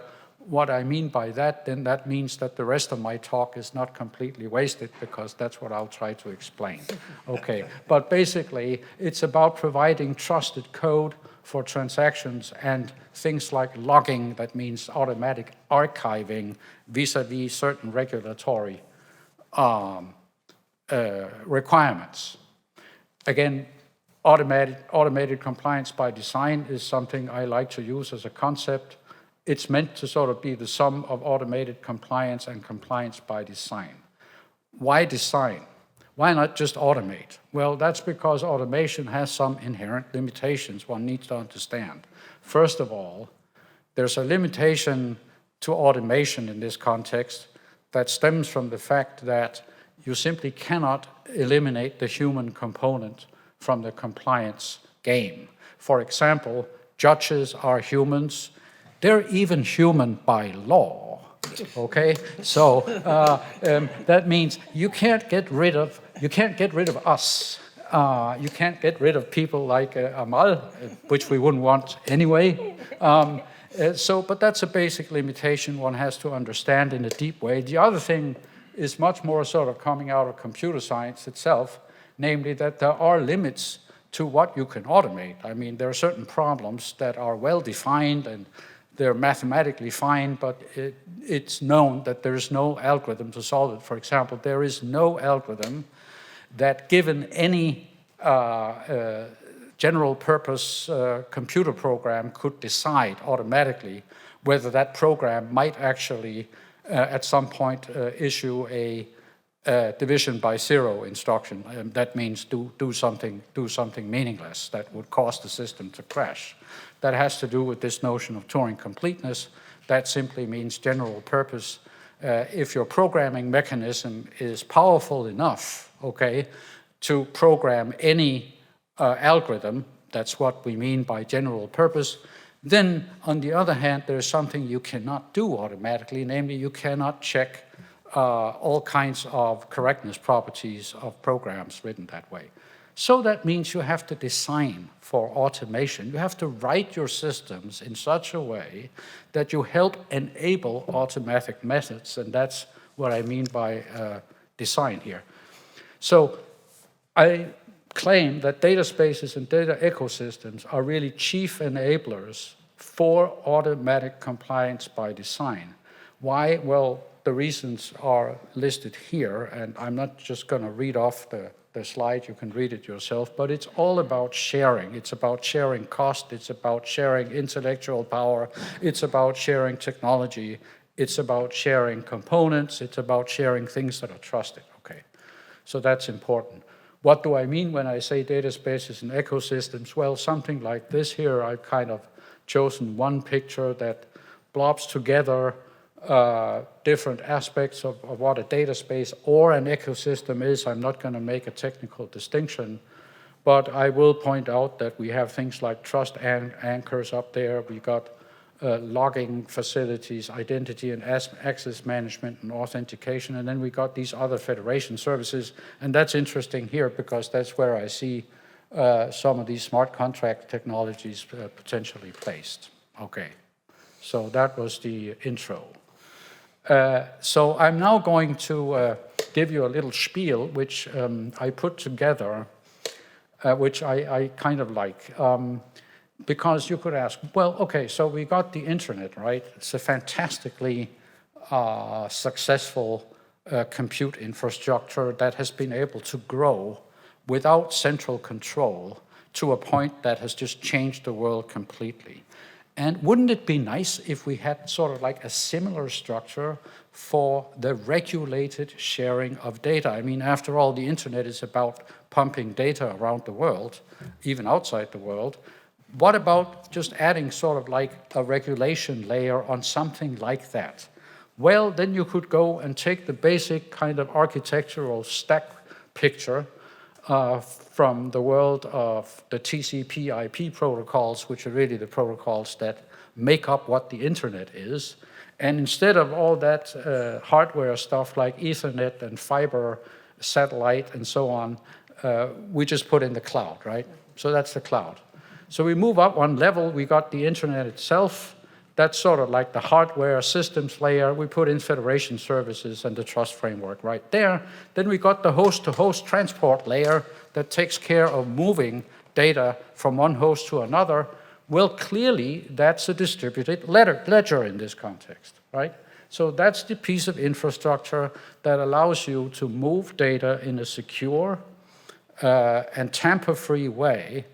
what I mean by that, then that means that the rest of my talk is not completely wasted, because that's what I'll try to explain. Okay, but basically it's about providing trusted code for transactions and things like logging, that means automatic archiving vis-a-vis certain regulatory requirements. Again, automated compliance by design is something I like to use as a concept. It's meant to sort of be the sum of automated compliance and compliance by design. Why design? Why not just automate? Well, that's because automation has some inherent limitations one needs to understand. First of all, there's a limitation to automation in this context that stems from the fact that you simply cannot eliminate the human component from the compliance game. For example, judges are humans. They're even human by law, okay? So that means you can't get rid of us. You can't get rid of people like Amal, which we wouldn't want anyway. But that's a basic limitation one has to understand in a deep way. The other thing is much more sort of coming out of computer science itself, namely that there are limits to what you can automate. I mean, there are certain problems that are well defined and they're mathematically fine, but it's known that there is no algorithm to solve it. For example, there is no algorithm that, given any general purpose computer program, could decide automatically whether that program might actually at some point issue a division by zero instruction. That means do something meaningless that would cause the system to crash. That has to do with this notion of Turing completeness. That simply means general purpose. If your programming mechanism is powerful enough, okay, to program any algorithm, that's what we mean by general purpose, then on the other hand, there's something you cannot do automatically, namely you cannot check all kinds of correctness properties of programs written that way. So that means you have to design for automation. You have to write your systems in such a way that you help enable automatic methods, and that's what I mean by design here. So I claim that data spaces and data ecosystems are really chief enablers for automatic compliance by design. Why? Well, the reasons are listed here, and I'm not just going to read off the slide, you can read it yourself, but it's all about sharing. It's about sharing cost, it's about sharing intellectual power, it's about sharing technology, it's about sharing components, it's about sharing things that are trusted, okay? So that's important. What do I mean when I say data spaces and ecosystems? Well, something like this here, I've kind of chosen one picture that blobs together different aspects of what a data space or an ecosystem is. I'm not going to make a technical distinction, but I will point out that we have things like trust anchors up there. We got logging facilities, identity and access management and authentication, and then we got these other federation services. And that's interesting here because that's where I see some of these smart contract technologies potentially placed. Okay, so that was the intro. So I'm now going to give you a little spiel, which I put together, which I kind of like. Because you could ask, well, okay, so we got the internet, right? It's a fantastically successful compute infrastructure that has been able to grow without central control to a point that has just changed the world completely. And wouldn't it be nice if we had sort of like a similar structure for the regulated sharing of data? I mean, after all, the internet is about pumping data around the world, even outside the world. What about just adding sort of like a regulation layer on something like that? well, then you could go and take the basic kind of architectural stack picture from the world of the TCP/IP protocols, which are really the protocols that make up what the internet is. And instead of all that hardware stuff like Ethernet and fiber, satellite, and so on, we just put in the cloud, right? So that's the cloud. So we move up one level, we got the internet itself. That's sort of like the hardware systems layer. We put in federation services and the trust framework right there. Then we got the host-to-host transport layer that takes care of moving data from one host to another. Well, clearly, that's a distributed ledger in this context, right? So that's the piece of infrastructure that allows you to move data in a secure and tamper-free way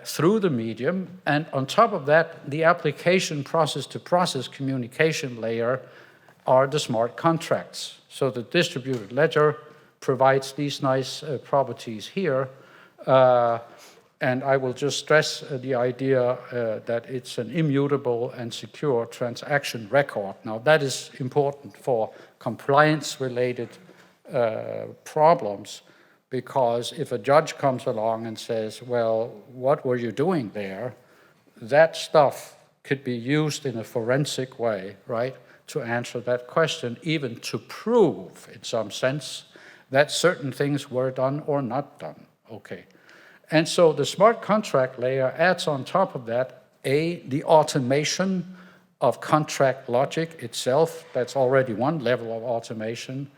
through the medium. And on top of that, the application process-to-process communication layer are the smart contracts. So the distributed ledger provides these nice properties here. And I will just stress the idea that it's an immutable and secure transaction record. Now, that is important for compliance-related problems, because if a judge comes along and says, well, what were you doing there? That stuff could be used in a forensic way, right, to answer that question, even to prove, in some sense, that certain things were done or not done, okay. And so the smart contract layer adds on top of that, the automation of contract logic itself. That's already one level of automation.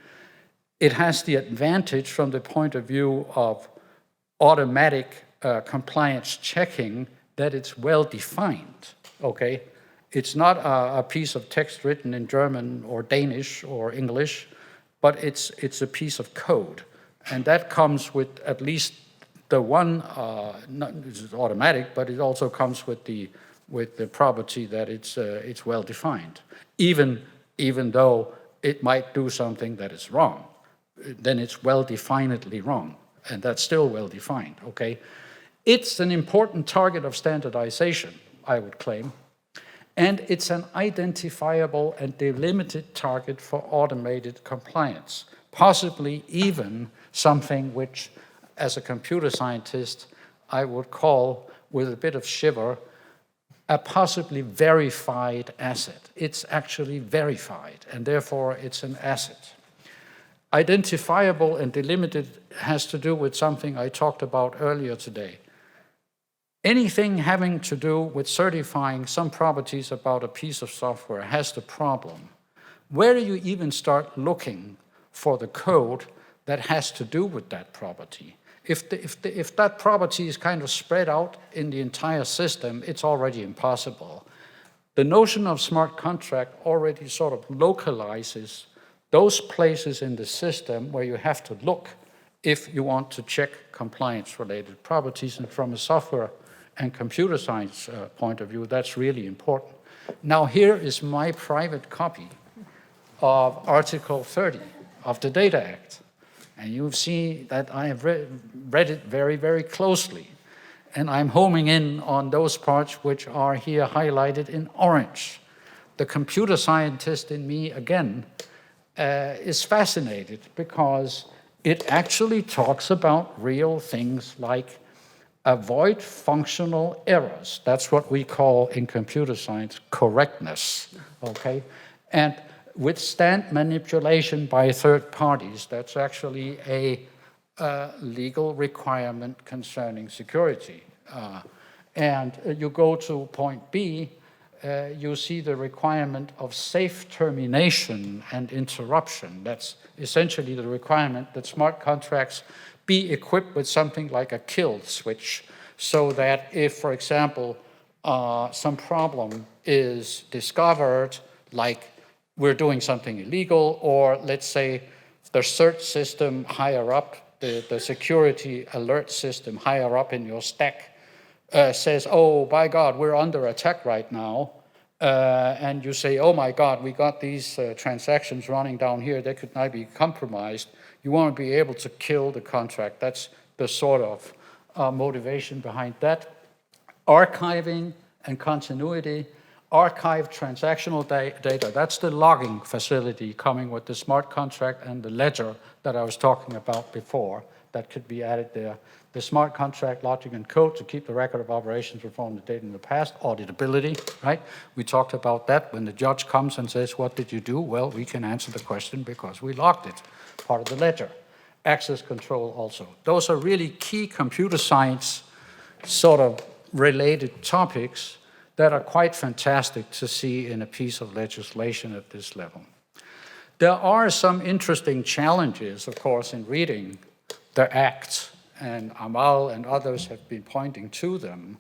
It has the advantage from the point of view of automatic compliance checking that it's well-defined, okay? It's not a piece of text written in German or Danish or English, but it's a piece of code. And that comes with at least the one, it's automatic, but it also comes with the property that it's well defined, even though it might do something that is wrong. Then it's well definedly wrong, and that's still well defined. Okay, it's an important target of standardization, I would claim, and it's an identifiable and delimited target for automated compliance, possibly even something which, as a computer scientist, I would call, with a bit of shiver, a possibly verified asset. It's actually verified, and therefore it's an asset. Identifiable and delimited has to do with something I talked about earlier today. Anything having to do with certifying some properties about a piece of software has the problem. Where do you even start looking for the code that has to do with that property? If that property is kind of spread out in the entire system, it's already impossible. The notion of smart contract already sort of localizes those places in the system where you have to look if you want to check compliance-related properties. And from a software and computer science point of view, that's really important. Now, here is my private copy of Article 30 of the Data Act. And you see that I have read it very, very closely. And I'm homing in on those parts which are here highlighted in orange. The computer scientist in me, again, is fascinated because it actually talks about real things like avoid functional errors. That's what we call in computer science correctness, okay? And withstand manipulation by third parties. That's actually a legal requirement concerning security. And you go to point B, you see the requirement of safe termination and interruption. That's essentially the requirement that smart contracts be equipped with something like a kill switch, so that if, for example, some problem is discovered, like we're doing something illegal, or let's say the search system higher up, the security alert system higher up in your stack says, oh, by God, we're under attack right now. And you say, oh my God, we got these transactions running down here, they could now be compromised. You want to be able to kill the contract. That's the sort of motivation behind that. Archiving and continuity archive transactional data. That's the logging facility coming with the smart contract and the ledger that I was talking about before that could be added there. The smart contract logic and code to keep the record of operations performed the data in the past, auditability, right? We talked about that. When the judge comes and says, what did you do? Well, we can answer the question because we logged it, part of the ledger. Access control also. Those are really key computer science sort of related topics that are quite fantastic to see in a piece of legislation at this level. There are some interesting challenges, of course, in reading the Act, and Amal and others have been pointing to them.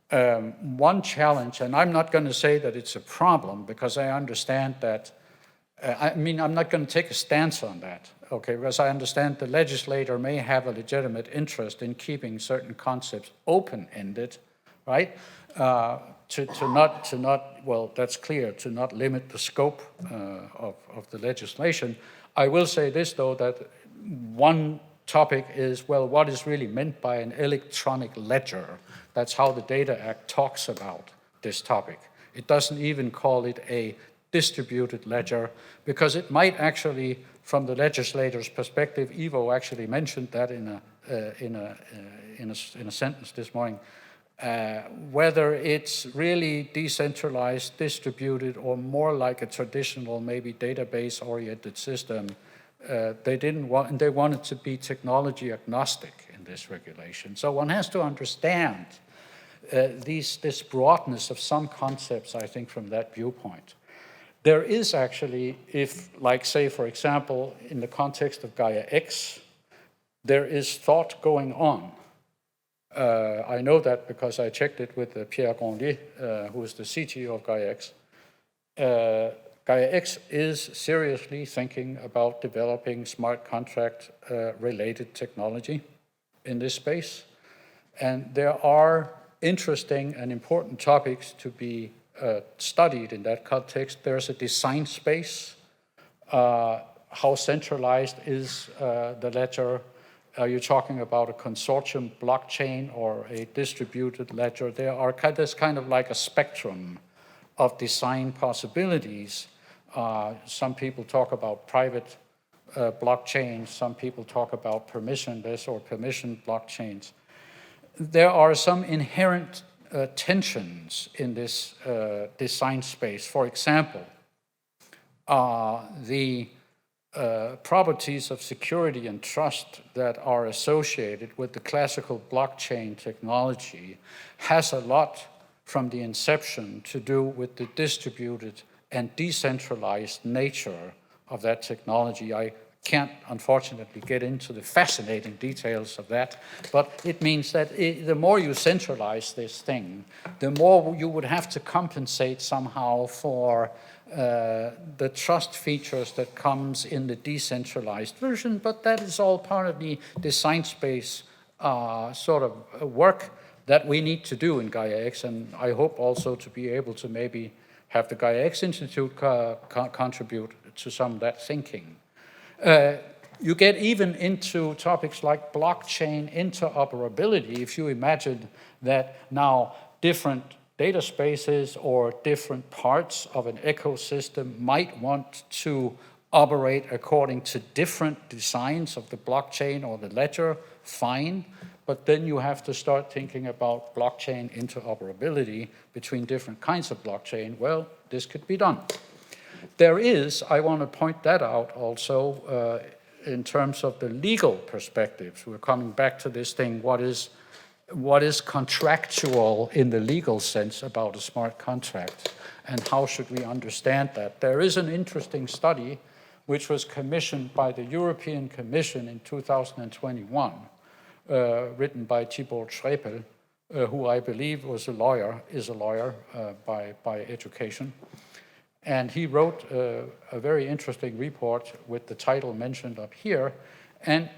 One challenge, and I'm not going to say that it's a problem, because I understand that, I'm not going to take a stance on that, okay, because I understand the legislator may have a legitimate interest in keeping certain concepts open-ended, right? To not, well, that's clear, to not limit the scope of the legislation. I will say this, though, that one topic is, well, what is really meant by an electronic ledger? That's how the Data Act talks about this topic. It doesn't even call it a distributed ledger, because it might actually, from the legislator's perspective, Ivo actually mentioned that in a sentence this morning, whether it's really decentralized, distributed, or more like a traditional, maybe database-oriented system. They didn't want, and they wanted to be technology agnostic in this regulation. So one has to understand this broadness of some concepts, I think, from that viewpoint. There is actually, if, like, say, for example, in the context of Gaia-X, there is thought going on. I know that because I checked it with Pierre Grandier, who is the CTO of Gaia-X. Gaia-X is seriously thinking about developing smart contract related technology in this space. And there are interesting and important topics to be studied in that context. There's a design space. How centralized is the ledger? Are you talking about a consortium blockchain or a distributed ledger? There's kind of like a spectrum of design possibilities. Some people talk about private blockchains. Some people talk about permissionless or permissioned blockchains. There are some inherent tensions in this design space. For example, the properties of security and trust that are associated with the classical blockchain technology has a lot from the inception to do with the distributed and decentralized nature of that technology. I can't, unfortunately, get into the fascinating details of that, but it means that the more you centralize this thing, the more you would have to compensate somehow for the trust features that comes in the decentralized version, but that is all part of the design space sort of work that we need to do in Gaia-X, and I hope also to be able to maybe have the Gaia-X Institute contribute to some of that thinking. You get even into topics like blockchain interoperability. If you imagine that now different data spaces or different parts of an ecosystem might want to operate according to different designs of the blockchain or the ledger, fine. But then you have to start thinking about blockchain interoperability between different kinds of blockchain. Well, this could be done. There is, I want to point that out also, in terms of the legal perspectives. We're coming back to this thing, what is contractual in the legal sense about a smart contract, and how should we understand that? There is an interesting study which was commissioned by the European Commission in 2021, written by Tibor Schrepel, who I believe is a lawyer by education. And he wrote a very interesting report with the title mentioned up here. And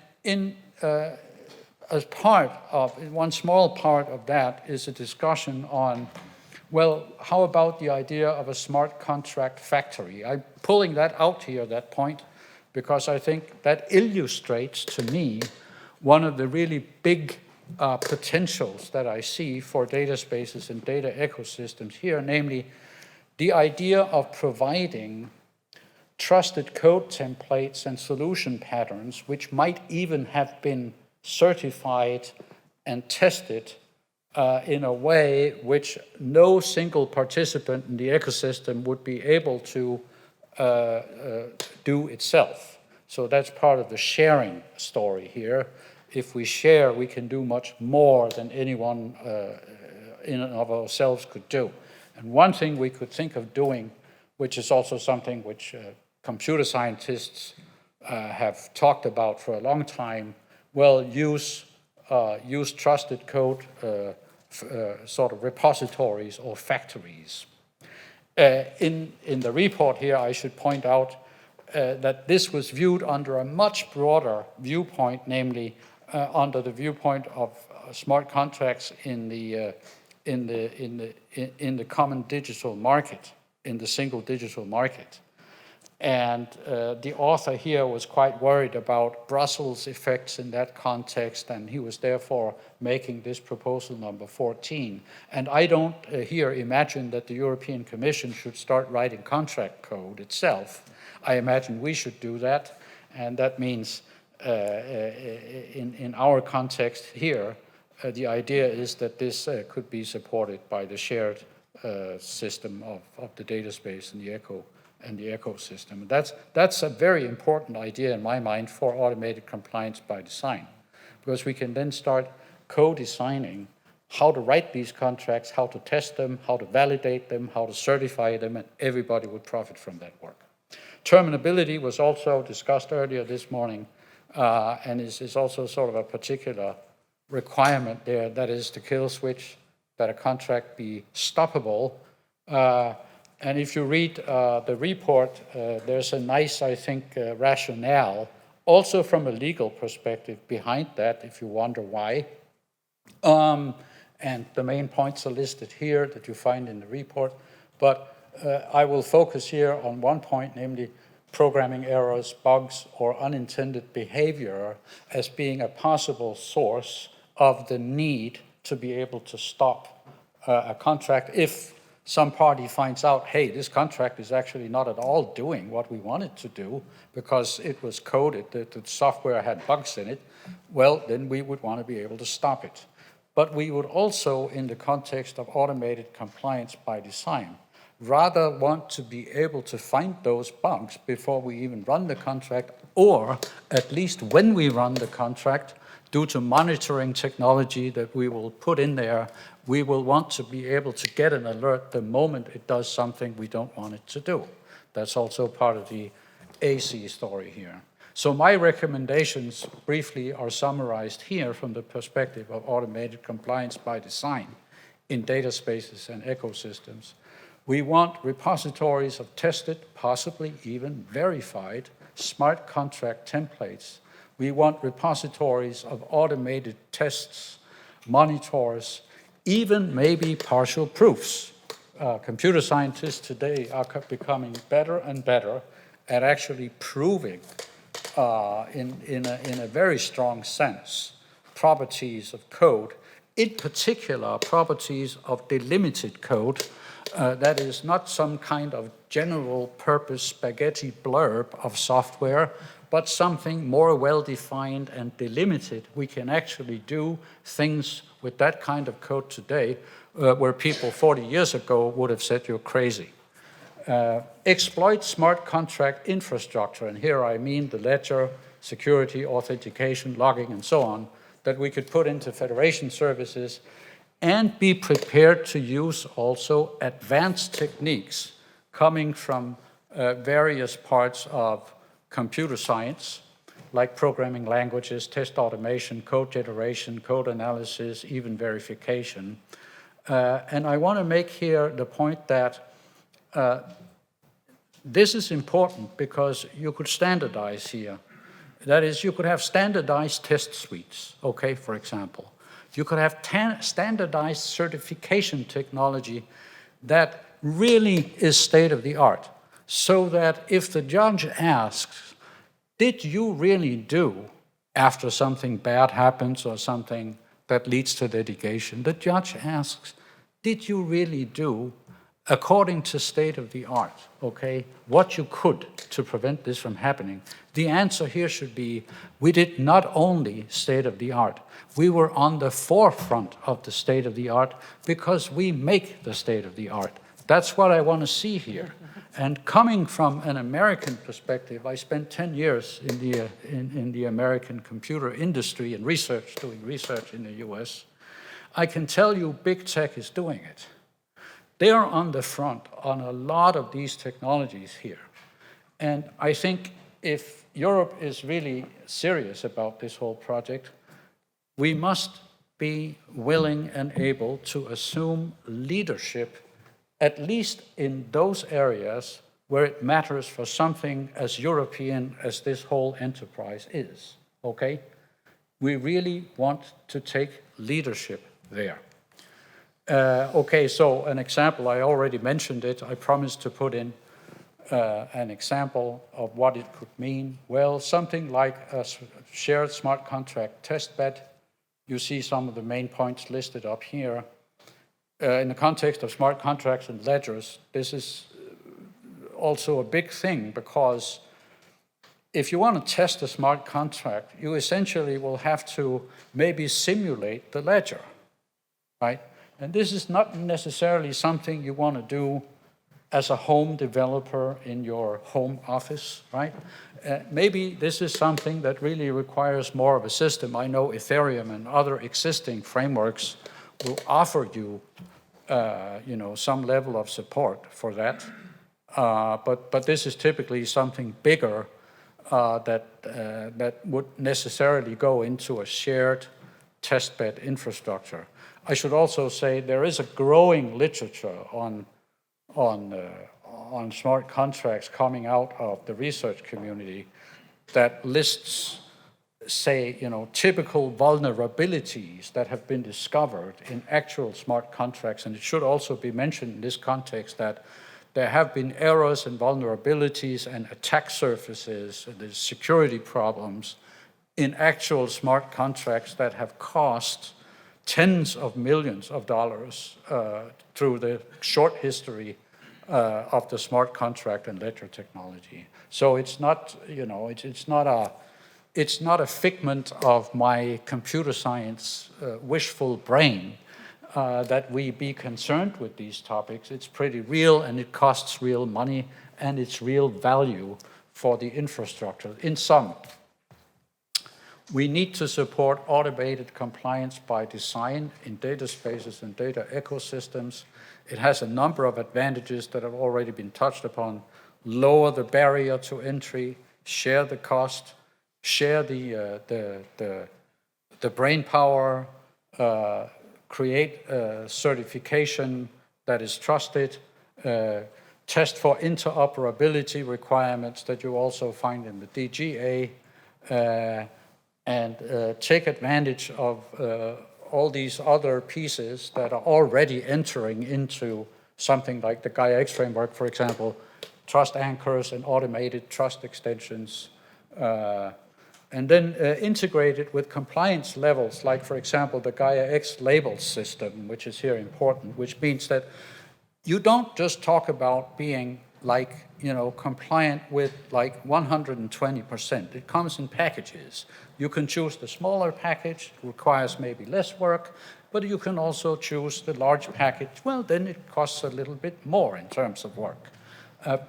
as part of, one small part of that is a discussion on, well, how about the idea of a smart contract factory? I'm pulling that out here, that point, because I think that illustrates to me one of the really big potentials that I see for data spaces and data ecosystems here, namely the idea of providing trusted code templates and solution patterns, which might even have been certified and tested in a way which no single participant in the ecosystem would be able to do itself. So that's part of the sharing story here. If we share, we can do much more than anyone in and of ourselves could do. And one thing we could think of doing, which is also something which computer scientists have talked about for a long time, well, use trusted code sort of repositories or factories. In the report here, I should point out that this was viewed under a much broader viewpoint, namely under the viewpoint of smart contracts in the common digital market, in the single digital market. And the author here was quite worried about Brussels effects in that context, and he was therefore making this proposal number 14. And I don't here imagine that the European Commission should start writing contract code itself. I imagine we should do that, and that means in our context here, the idea is that this could be supported by the shared system of the data space and the ecosystem. That's a very important idea in my mind for automated compliance by design, because we can then start co-designing how to write these contracts, how to test them, how to validate them, how to certify them, and everybody would profit from that work. Terminability was also discussed earlier this morning, and is also sort of a particular requirement there, that is the kill switch, that a contract be stoppable. And if you read the report, there's a nice, I think, rationale, also from a legal perspective behind that, if you wonder why. And the main points are listed here that you find in the report. But I will focus here on one point, namely programming errors, bugs, or unintended behavior as being a possible source of the need to be able to stop a contract if some party finds out, hey, this contract is actually not at all doing what we want it to do because it was coded that the software had bugs in it, well, then we would want to be able to stop it. But we would also, in the context of automated compliance by design, rather want to be able to find those bugs before we even run the contract, or at least when we run the contract, due to monitoring technology that we will put in there, we will want to be able to get an alert the moment it does something we don't want it to do. That's also part of the AC story here. So my recommendations briefly are summarized here from the perspective of automated compliance by design in data spaces and ecosystems. We want repositories of tested, possibly even verified, smart contract templates. We want repositories of automated tests, monitors, even maybe partial proofs. Computer scientists today are becoming better and better at actually proving in a very strong sense properties of code, in particular properties of delimited code, that is not some kind of general purpose spaghetti blurb of software, but something more well-defined and delimited. We can actually do things with that kind of code today where people 40 years ago would have said you're crazy. Exploit smart contract infrastructure, and here I mean the ledger, security, authentication, logging, and so on, that we could put into federation services, and be prepared to use also advanced techniques coming from various parts of computer science, like programming languages, test automation, code generation, code analysis, even verification. And I want to make here the point that this is important because you could standardize here. That is, you could have standardized test suites, okay, for example. You could have standardized certification technology that really is state-of-the-art, so that if the judge asks, did you really do, after something bad happens or something that leads to litigation, the judge asks, did you really do according to state of the art, okay, what you could to prevent this from happening, the answer here should be, we did not only state of the art, we were on the forefront of the state of the art because we make the state of the art. That's what I want to see here. And coming from an American perspective, I spent 10 years in the American computer industry and research, doing research in the US. I can tell you big tech is doing it. They are on the front on a lot of these technologies here. And I think if Europe is really serious about this whole project, we must be willing and able to assume leadership, at least in those areas where it matters for something as European as this whole enterprise is, okay? We really want to take leadership there. Okay, so an example, I already mentioned it. I promised to put in an example of what it could mean. Well, something like a shared smart contract testbed. You see some of the main points listed up here. In the context of smart contracts and ledgers, this is also a big thing because if you want to test a smart contract, you essentially will have to maybe simulate the ledger, right? And this is not necessarily something you want to do as a home developer in your home office, right? Maybe this is something that really requires more of a system. I know Ethereum and other existing frameworks will offer you, you know, some level of support for that. But this is typically something bigger that would necessarily go into a shared testbed infrastructure. I should also say there is a growing literature on smart contracts coming out of the research community that lists, say, you know, typical vulnerabilities that have been discovered in actual smart contracts. And it should also be mentioned in this context that there have been errors and vulnerabilities and attack surfaces and the security problems in actual smart contracts that have cost tens of millions of dollars through the short history of the smart contract and ledger technology. So it's not, you know, it's not a figment of my computer science wishful brain that we be concerned with these topics. It's pretty real and it costs real money and it's real value for the infrastructure. In sum, we need to support automated compliance by design in data spaces and data ecosystems. It has a number of advantages that have already been touched upon. Lower the barrier to entry, share the cost, share the brain power, create a certification that is trusted, test for interoperability requirements that you also find in the DGA, and take advantage of all these other pieces that are already entering into something like the Gaia-X framework, for example, trust anchors and automated trust extensions, and then integrate it with compliance levels, like, for example, the Gaia-X label system, which is here important, which means that you don't just talk about being like, you know, compliant with like 120%. It comes in packages. You can choose the smaller package, it requires maybe less work, but you can also choose the large package. Well, then it costs a little bit more in terms of work.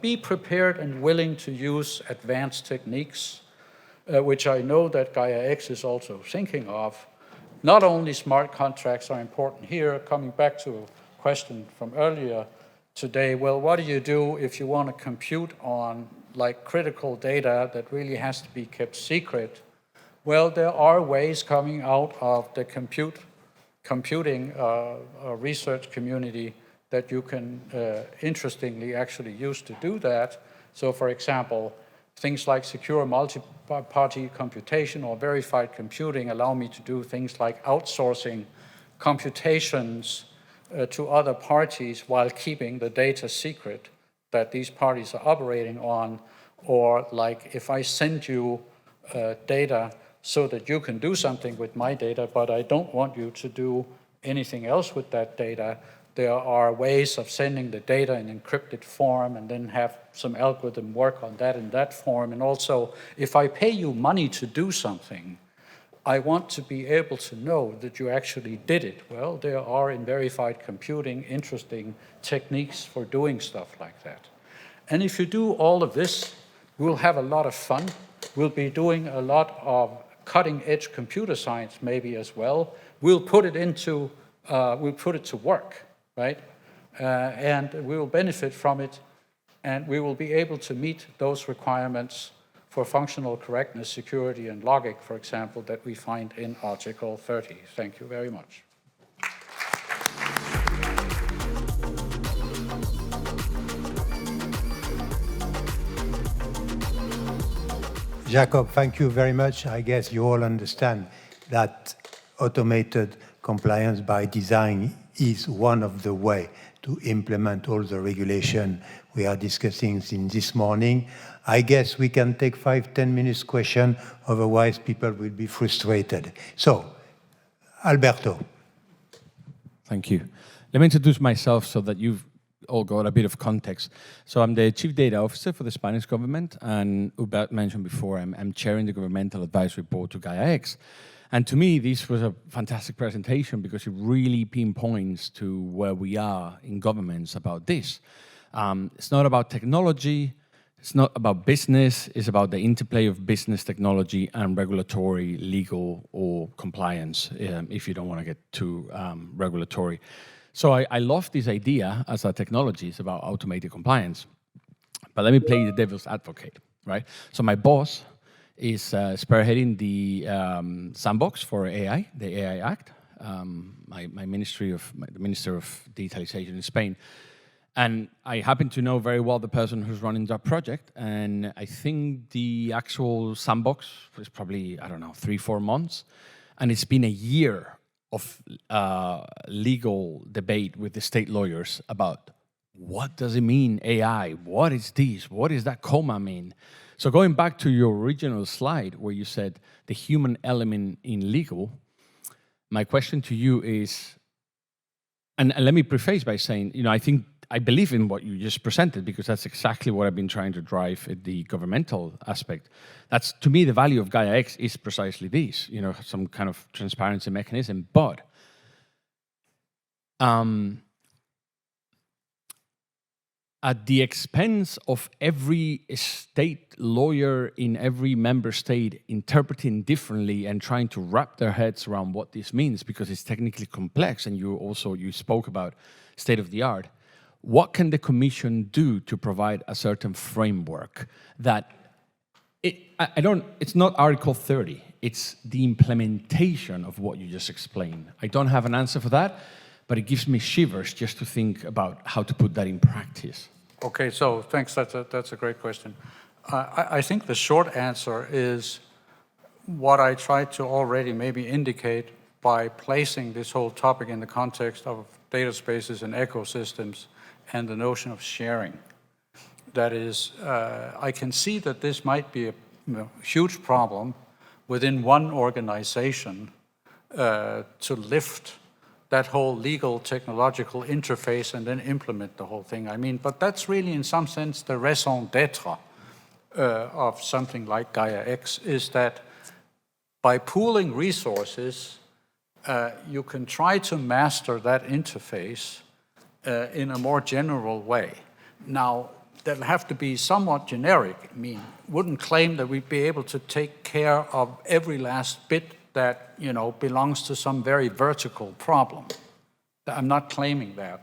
Be prepared and willing to use advanced techniques, which I know that Gaia-X is also thinking of. Not only smart contracts are important here, coming back to a question from earlier today, well, what do you do if you want to compute on like critical data that really has to be kept secret? Well, there are ways coming out of the computing research community that you can interestingly actually use to do that. So for example, things like secure multi-party computation or verified computing allow me to do things like outsourcing computations to other parties while keeping the data secret that these parties are operating on. Or like if I send you data so that you can do something with my data, but I don't want you to do anything else with that data, There are ways of sending the data in encrypted form and then have some algorithm work on that in that form. And also, if I pay you money to do something, I want to be able to know that you actually did it. Well, there are in verified computing interesting techniques for doing stuff like that. And if you do all of this, we'll have a lot of fun. We'll be doing a lot of cutting-edge computer science maybe as well. We'll put it to work, right? And we will benefit from it, and we will be able to meet those requirements for functional correctness, security, and logic, for example, that we find in Article 30. Thank you very much.
Jakob, thank you very much. I guess you all understand that automated compliance by design is one of the ways to implement all the regulation we are discussing since this morning. I guess we can take 5-10 minutes question, otherwise people will be frustrated. So, Alberto.
Thank you. Let me introduce myself so that you've all got a bit of context. So I'm the Chief Data Officer for the Spanish government, and Hubert mentioned before, I'm chairing the Governmental Advisory Board to Gaia-X. And to me, this was a fantastic presentation because it really pinpoints to where we are in governments about this. It's not about technology, it's not about business, it's about the interplay of business, technology, and regulatory, legal, or compliance, if you don't want to get too regulatory. So I love this idea as a technology. It's about automated compliance. But let me play the devil's advocate, right? So my boss is spearheading the sandbox for AI, the AI Act, the Minister of Digitalization in Spain. And I happen to know very well the person who's running that project. And I think the actual sandbox was probably, I don't know, 3-4 months. And it's been a year of legal debate with the state lawyers about what does it mean, AI? What is this? What does that comma mean? So going back to your original slide where you said the human element in legal, my question to you is, and let me preface by saying, I believe in what you just presented because that's exactly what I've been trying to drive at the governmental aspect. That's, to me, the value of Gaia-X is precisely this, some kind of transparency mechanism. But at the expense of every state lawyer in every member state interpreting differently and trying to wrap their heads around what this means because it's technically complex, and you spoke about state of the art, what can the Commission do to provide a certain framework that it's not Article 30, it's the implementation of what you just explained. I don't have an answer for that, but it gives me shivers just to think about how to put that in practice.
Okay, so thanks, that's a great question. I think the short answer is what I tried to already maybe indicate by placing this whole topic in the context of data spaces and ecosystems and the notion of sharing. That is, I can see that this might be a huge problem within one organization to lift that whole legal technological interface and then implement the whole thing. But that's really in some sense the raison d'etre of something like Gaia-X, is that by pooling resources, you can try to master that interface in a more general way. Now, that'll have to be somewhat generic. Wouldn't claim that we'd be able to take care of every last bit that belongs to some very vertical problem. I'm not claiming that.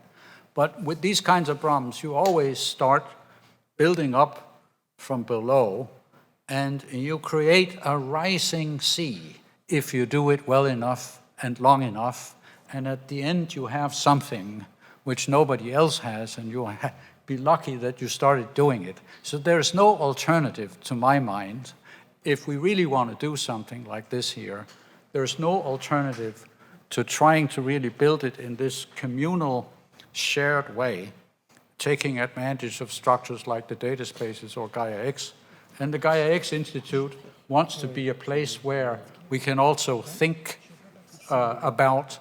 But with these kinds of problems, you always start building up from below, and you create a rising sea if you do it well enough and long enough, and at the end you have something which nobody else has, and you'll be lucky that you started doing it. So there's no alternative, to my mind, if we really want to do something like this here. There's no alternative to trying to really build it in this communal, shared way, taking advantage of structures like the data spaces or Gaia-X. And the Gaia-X Institute wants to be a place where we can also think about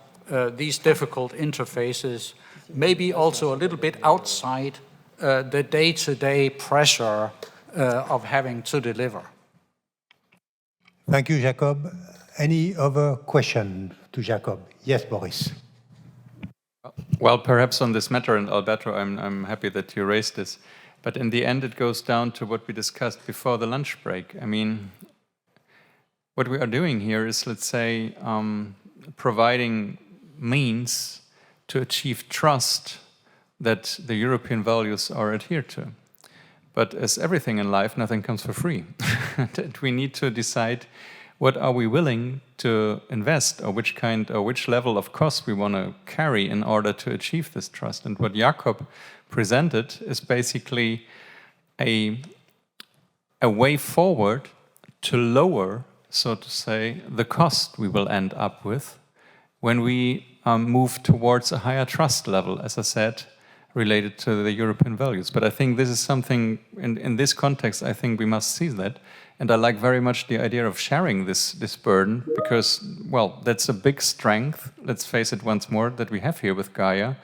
these difficult interfaces maybe also a little bit outside the day-to-day pressure of having to deliver.
Thank you, Jakob. Any other question to Jakob? Yes, Boris.
Well, perhaps on this matter, and Alberto, I'm happy that you raised this, but in the end it goes down to what we discussed before the lunch break. I mean, what we are doing here is, let's say, providing means to achieve trust that the European values are adhered to. But as everything in life, nothing comes for free. That we need to decide what are we willing to invest, or which level of cost we want to carry in order to achieve this trust. And what Jakob presented is basically a way forward to lower, so to say, the cost we will end up with when we move towards a higher trust level, as I said, related to the European values. But I think this is something, in this context, I think we must seize that. And I like very much the idea of sharing this burden, because, well, that's a big strength, let's face it once more, that we have here with Gaia,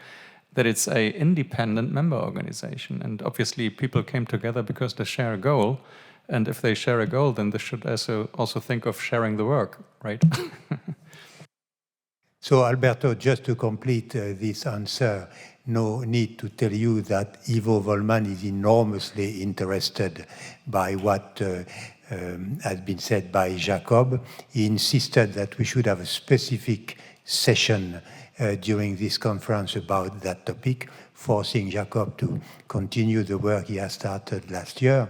that it's an independent member organization. And obviously people came together because they share a goal. And if they share a goal, then they should also think of sharing the work, right?
So, Alberto, just to complete this answer, no need to tell you that Ivo Volman is enormously interested by what has been said by Jakob. He insisted that we should have a specific session during this conference about that topic, forcing Jakob to continue the work he has started last year.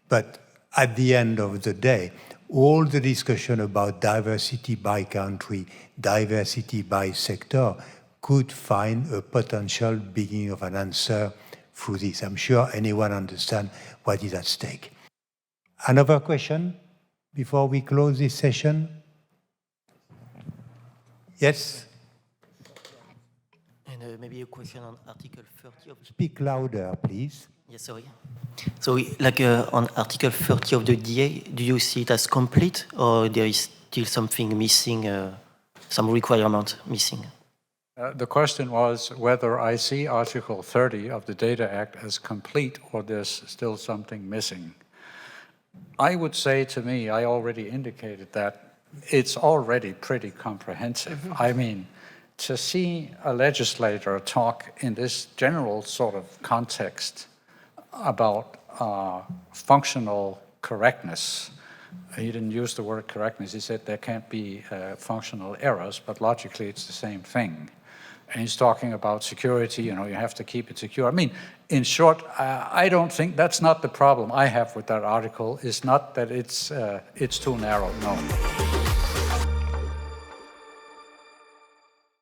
But at the end of the day, all the discussion about diversity by country, diversity by sector, could find a potential beginning of an answer through this. I'm sure anyone understands what is at stake. Another question before we close this session? Yes?
And maybe a question on Article 30 of...
Speak louder, please.
Yes, sorry. So, like on Article 30 of the DA, do you see it as complete, or there is still something missing, some requirement missing?
The question was whether I see Article 30 of the Data Act as complete, or there's still something missing. I would say, to me, I already indicated that it's already pretty comprehensive. I mean, to see a legislator talk in this general sort of context about functional correctness. He didn't use the word correctness. He said there can't be functional errors, but logically it's the same thing. And he's talking about security, you know, you have to keep it secure. I mean, in short, I don't think that's not the problem I have with that article. It's not that it's too narrow, no.